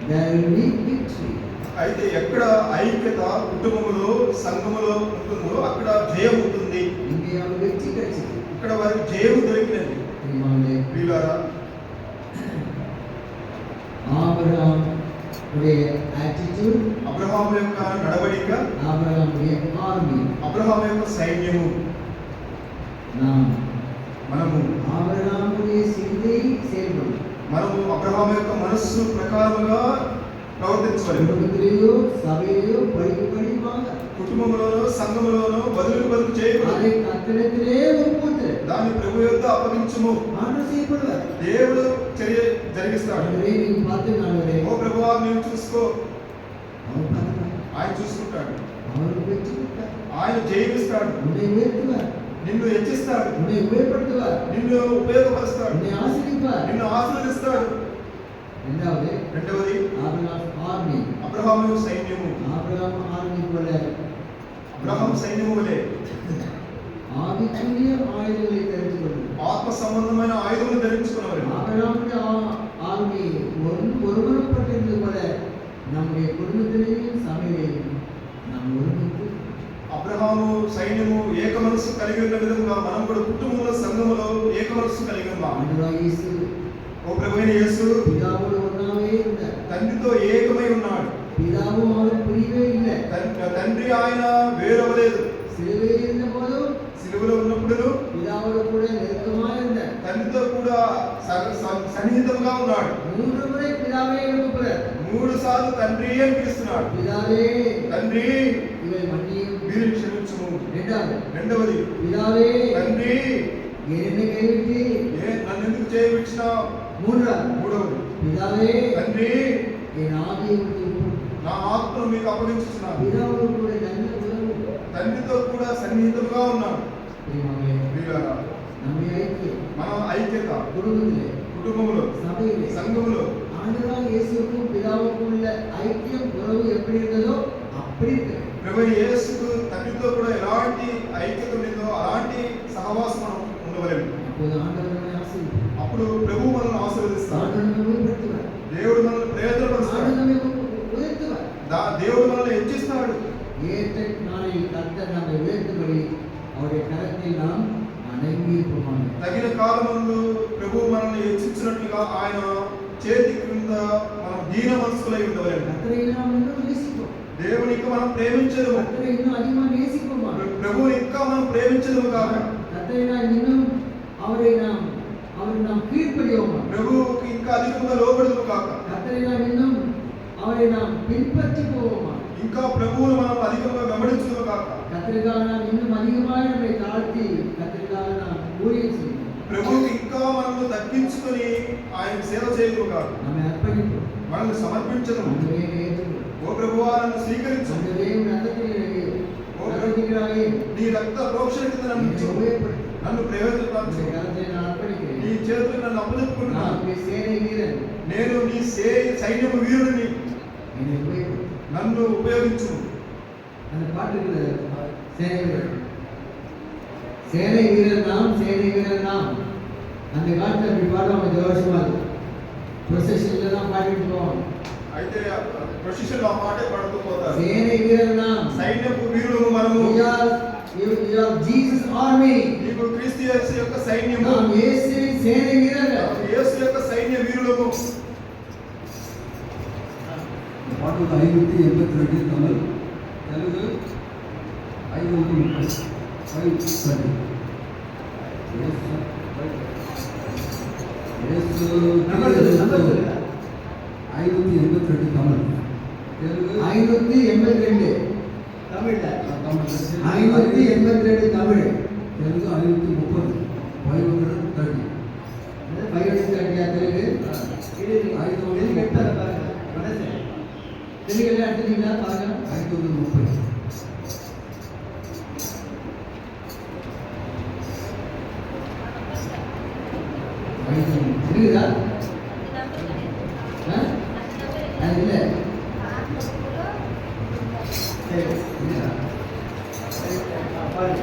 there will be victory.
అయితే ఎక్కడ ఐక్యత కుటుంబములో సంఘములో ఉంటుందో అక్కడ జయం ఉంటుంది.
இங்கே அவர் வெற்றி கிடைச்சது.
ఇక్కడ వారికి జయం దొరికినది. ప్రియులారా,
ஆபிரகாம் உடைய attitude,
అబ్రహాము యొక్క నడవడిక,
ஆபிரகாம் உடைய army,
అబ్రహాము యొక్క సైన్యము, మనము
ஆபிரகாம் உடைய சிந்தை செயல்படும்.
మనము అబ్రహాము యొక్క మనస్సు ప్రకారముగా ప్రవర్తించవాలి.
కుటుంబத்திலேயோ సభையிலோ పడి வாங்க,
కుటుంబంలోనో సంఘములోనో బదులు చేయకూడదు.
அதை கர்த்தரிடத்திலே ஒப்புவித்து
దాన్ని ప్రభు యొద్ద అప్పగించుము.
ஆண்டவர் செய்யப்படுவார்.
దేవుడు చర్య జరిగిస్తాడు.
ஆண்டவரே நீங்க பார்த்து ஆண்டவரே,
ఓ ప్రభువా నీవు చూసుకో.
அவர் பார்த்துப்பார்.
ఆయన చూసుకుంటాడు.
அவர் வெற்றி கொடுப்பார்.
ఆయన జయిస్తాడు.
உன்னை உயர்த்துவார்.
నిన్ను హెచ్చిస్తాడు.
உன்னை உயர்படுத்துவார்.
నిన్ను ఉపయోగపరుస్తాడు.
உன்னை ஆசீர்வதிப்பார்.
నిన్ను ఆశీర్వదిస్తాడు.
రెండవది ఆబ్రహాం ఆర్మీ,
అబ్రహాము సైన్యము.
ఆబ్రహాం ఆర్మీ పోల
అబ్రహాం సైన్యము వలె
ఆవిధమైన ఆయుధங்களை ధరించుకోండి.
ఆత్మ సంబంధమైన ఆయుధములు ధరించుకున్నవారు.
ஆபிரகாமுடைய ஆர்மி ஒருமனப்பட்டிருந்தது போல நம்முடைய குடும்பத்திலேயும் சபையிலேயும் நாம் ஒருமித்து
అబ్రహాము సైన్యము ఏక మనస్సు కలిగి ఉన్న విధంగా మనం కూడా కుటుంబంలో సంఘములో ఏక మనస్సు కలిగి ఉన్నాం.
ஆண்டவராகிய இயேசு
ఓ ప్రభువైన యేసు
பிதாவோடு ஒன்றாவே இருந்தார்.
తండ్రితో ఏకమై ఉన్నాడు.
பிதாவும் அவர் பிரியவே இல்லை.
తండ్రి ఆయన వేరవలేదు.
சிலுவையில் இருந்த போதும்
సిలువలో ఉన్నప్పుడు
பிதாவோடு கூட நெருக்கமாக இருந்தார்.
తండ్రితో కూడా సన్నిహితంగా ఉన్నాడు.
3 முறை பிதாவே எழுப்புகிறார்.
3 సార్లు తండ్రి అని పిలుస్తున్నాడు.
பிதாவே
తండ్రి
இவை மன்னியும்,
వీరిని క్షమించుము. రెండవది
பிதாவே
తండ్రి
என்னை கைவிட்டு
నన్ను ఎందుకు చేయవిచ్చినావు. మూడవది
பிதாவே
తండ్రి
என் ஆவியை விட்டு
నా ఆత్మను మీకు అప్పగించుచున్నాను.
பிதாவோடு கூட நல்ல உறவு,
తండ్రితో కూడా సన్నిహితంగా ఉన్నాడు. ప్రియులారా, మన ఐక్యత కుటుంబంలో సంఘములో
ஆண்டவராகிய இயேசுவுக்கும் பிதாவுக்கும் உள்ள ஐக்கியம் உறவு எப்படி இருந்ததோ அப்படி இருக்கு.
ప్రభు యేసుకు తండ్రితో కూడా ఎలాంటి ఐక్యత ఉందో అలాంటి సహవాసం మనం ఉండవలెను. అప్పుడు ప్రభు మనల్ని ఆశీర్వదిస్తాడు. దేవుడు మనల్ని ప్రయోజనపరుస్తాడు. దేవుడు మనల్ని హెచ్చిస్తాడు.
ஏற்ற நாளில் கர்த்தர் நம்மை உயர்த்தும்படி அவருடைய கரத்தில் நாம் அடங்கி இருப்போம்.
తగిన కాలమందు ప్రభు మనల్ని హెచ్చించినట్లుగా ఆయన చేతి క్రింద మనం దీన మనస్కులై ఉండవలెను.
கர்த்தரை நாம் இன்னும் நேசிப்போம்.
దేవుని ఇంకా మనం ప్రేమించదము.
கர்த்தரை இன்னும் அதிகமா நேசிப்போம்.
ప్రభువుని ఇంకా మనం ప్రేమించదము కాక
கர்த்தரை நாம் இன்னும் அவரை நாம் கீழ்ப்படியோம்.
ప్రభువుకి ఇంకా అధికంగా లోబడదము కాక
கர்த்தரை நாம் இன்னும் அவரை நாம் பின்பற்றி போவோம்.
ఇంకా ప్రభువును మనం అధికంగా వెంబడించదము కాక
கர்த்தருக்காக நாம் இன்னும் அதிகமாக நம்மை தாழ்த்தி கர்த்தருக்காக நாம் ஊழியம் செய்வோம்.
ప్రభువుకి ఇంకా మనము తగ్గించుకొని ఆయన సేవ చేయదము కాక
நம்மை அர்ப்பணிப்போம்.
మనల్ని సమర్పించదము.
ஆண்டவரே ஏற்றுக்கொள்ளும்.
ఓ ప్రభువా నన్ను స్వీకరించు.
ஆண்டவரே உன் ரத்தத்தினாலே
నీ రక్త ప్రోక్షణ కింద నన్ను ఉంచు. నన్ను ప్రయోజనపరచు. నీ చేతులు నన్ను అప్పచెప్పుకుంటున్నాను. నేను నీ సైన్యము వీరుడిని. నన్ను ఉపయోగించు.
அந்த பாட்டு இருக்குது, சேனை வீரர் நாம், சேனை வீரர் நாம். அந்த காலத்தில் அப்படி பாடுவாங்க ஜோஷமாக. ப்ரொசஷன்ல தான் பாடிட்டு போவோம்.
అయితే ప్రొసెషన్ ఆ పాటే పాడుతూ పోతారు.
సేனை వీరర్ நாம்,
సైన్యపు వీరుడు మనము.
you are Jesus army.
నీవు క్రీస్తు యేసు యొక్క సైన్యము.
நாம் యేసుவின் சேனை வீரர்கள்.
యేసు యొక్క సైన్య వీరులము.
పాటలు 582 తమిళ్, తెలుగు 530 530. యేసు
నంబర్
582 తమిళ్, తెలుగు
582 தமிழ்ல 582 தமிழ்,
తెలుగు 530 530.
530 తెలుగు. இது 530 கெட்டத பாருங்க. மனசே தெரியல எடுத்தீங்களா பாருங்க.
530.
இருக்குதா? அது இல்லை. சரி இல்லையா? பாருங்க.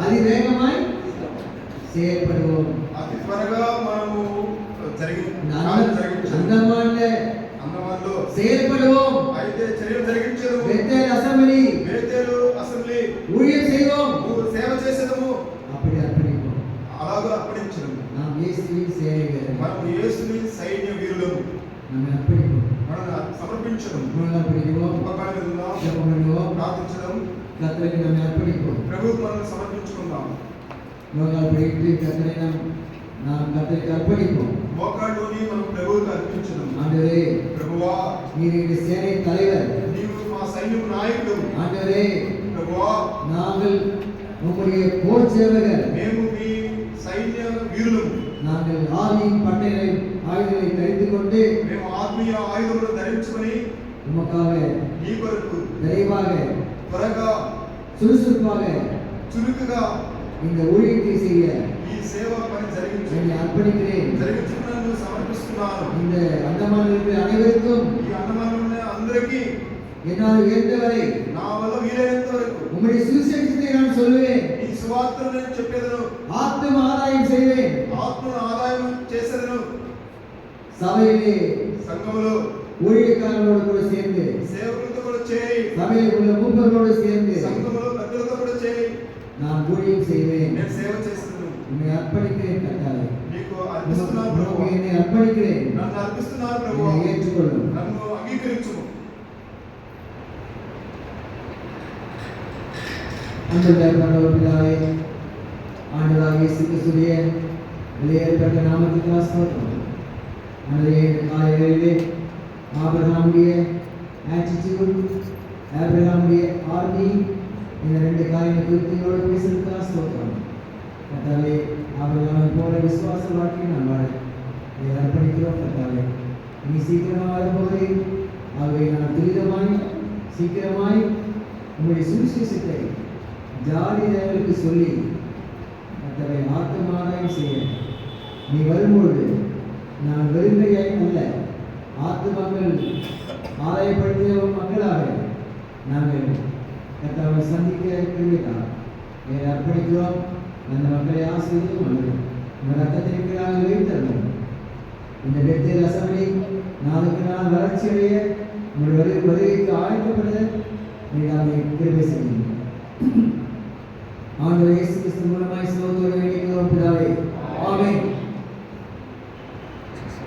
அதிவேகமாய் செயல்படுவோம்.
అతి త్వరగా మనము అందమాన్లో
செயல்படுவோம்.
అయితే చర్యలు జరిగించదు.
బెతేల్ అసెంబ్లీ
ఊழிయం
செய்வோம்.
సేవ చేసేదము.
அப்படி அர்ப்பணிப்போம்.
అలాగా అర్పణించడం.
நாம் இயேசுவின் சேவகர்.
మనం యేసుని సైన్య వీరులము.
நாம் அர்ப்பணிப்போம்.
మనం సమర్పించడం.
మనం అర్పణిపోం. జపం பண்ணுவோம்.
ప్రార్థించడం.
கர்த்தருக்கு நாம் அர்ப்பணிப்போம்.
ప్రభువుకు మనం సమర్పించుకుందాం.
மோகால் படித்து கர்த்தரை நாம் கர்த்தருக்கு அர்ப்பணிப்போம்.
మోకాళ్ళుని మనం ప్రభువుకు అర్పించడం.
ஆண்டவரே,
ప్రభువా,
நீர் எங்கள் சேனை தலைவர்.
నీవు మా సైన్యం నాయకుడు.
ஆண்டவரே,
ప్రభువా,
நாங்கள் உம்முடைய போர் சேவகர்.
మేము మీ సైన్య వీరులము.
நாங்கள் ஆவியின் பட்டயங்களை ஆயுதங்களை தரித்துக் கொண்டு
మేము ఆత్మీయ ఆయుధములను ధరించుకొని
உமக்காக
నీ కొరకు
விரைவாக
త్వరగా
சுறுசுறுப்பாக
చురుకుగా
இந்த ஊழியத்தை செய்ய
ఈ సేవ పని జరిగించు.
என்னை அர்ப்பணிக்கிறேன்.
జరిగించుకున్నందుకు సమర్పిస్తున్నాను.
இந்த அந்தமானில் இருக்கிற அனைவருக்கும்
ఈ అన్నమానున్న అందరికీ
என்னால் இயன்றவரை
నా వల్ల వీలైనంత వరకు
உம்முடைய சுவிசேஷத்தை நான் சொல்லுவேன்.
ఈ సువార్తను నేను చెప్పేదను.
ஆத்ம ஆதாயம் செய்வேன்.
ఆత్మను ఆదాయం చేసేదను.
சபையிலே
సంఘములో
ஊழியக்காரர்களோடு கூட சேர்ந்து
సేవకులతో కూడా చేయి.
சபையில் உள்ள மூப்பர்களோடு சேர்ந்து
సంఘములో పెద్దలతో కూడా చేయి.
நான் ஊழியம் செய்வேன்.
నేను సేవ చేసేదను.
உன்னை அர்ப்பணிக்கிறேன் கர்த்தாவே.
నీకు అర్పిస్తున్నాను
உமக்கு
ప్రభువా.
என்னை அர்ப்பணிக்கிறேன்.
నన్ను అర్పిస్తున్నాను ప్రభువా.
என்னை ஏற்றுக்கொள்ளும்.
నన్ను అంగీకరించుము.
அன்புள்ள பிதாவே, ஆண்டவராகிய இயேசு கிறிஸ்துவின் வெளியேறப்பட்ட நாமத்துக்கு ஸ்தோத்திரம். ஆண்டவரே, இந்த காலை வேளையிலே ஆபிரகாமுடைய ஆட்டிட்யூட், ஆபிரகாமுடைய ஆர்மி, இந்த ரெண்டு காரியங்களை குறித்து எங்களோடு பேசுறதுக்காக ஸ்தோத்திரம். கர்த்தாவே, ஆபிரகாமை போல விசுவாச வாழ்க்கையை நான் வாழ இதை அர்ப்பணிக்கிறோம். கர்த்தாவே, நீ சீக்கிரமாக வரப்போகிறேன். ஆகவே நான் துரிதமாய் சீக்கிரமாய் உங்களுடைய சுவிசேஷத்தை ஜாதிகளுக்கு சொல்லி கர்த்தாவே ஆத்மாதாயம் செய்ய நீ வரும்பொழுது நான் வெறுங்கையாய் அல்ல, ஆத்மாக்கள் ஆதாயப்படுத்திய மக்களாக நாங்கள் கர்த்தாவை சந்திக்க இருக்கிறார். இதை அர்ப்பணிக்கிறோம். அந்த மக்களை ஆசிரியரும் அல்லது இந்த ரத்தத்திற்காக வைத்தரணும். இந்த பெத்தேல் அசெம்பிளி நாளுக்கு நாள் வளர்ச்சி அடைய உங்களுடைய வருகைக்கு ஆயத்தப்பட நீதாமே கிருபை செய்யும். ஆண்டவர் இயேசு கிறிஸ்து மூலமாய் ஸ்தோத்திரம் வேண்டிக்கிறோம் பிதாவே. ஆமென்.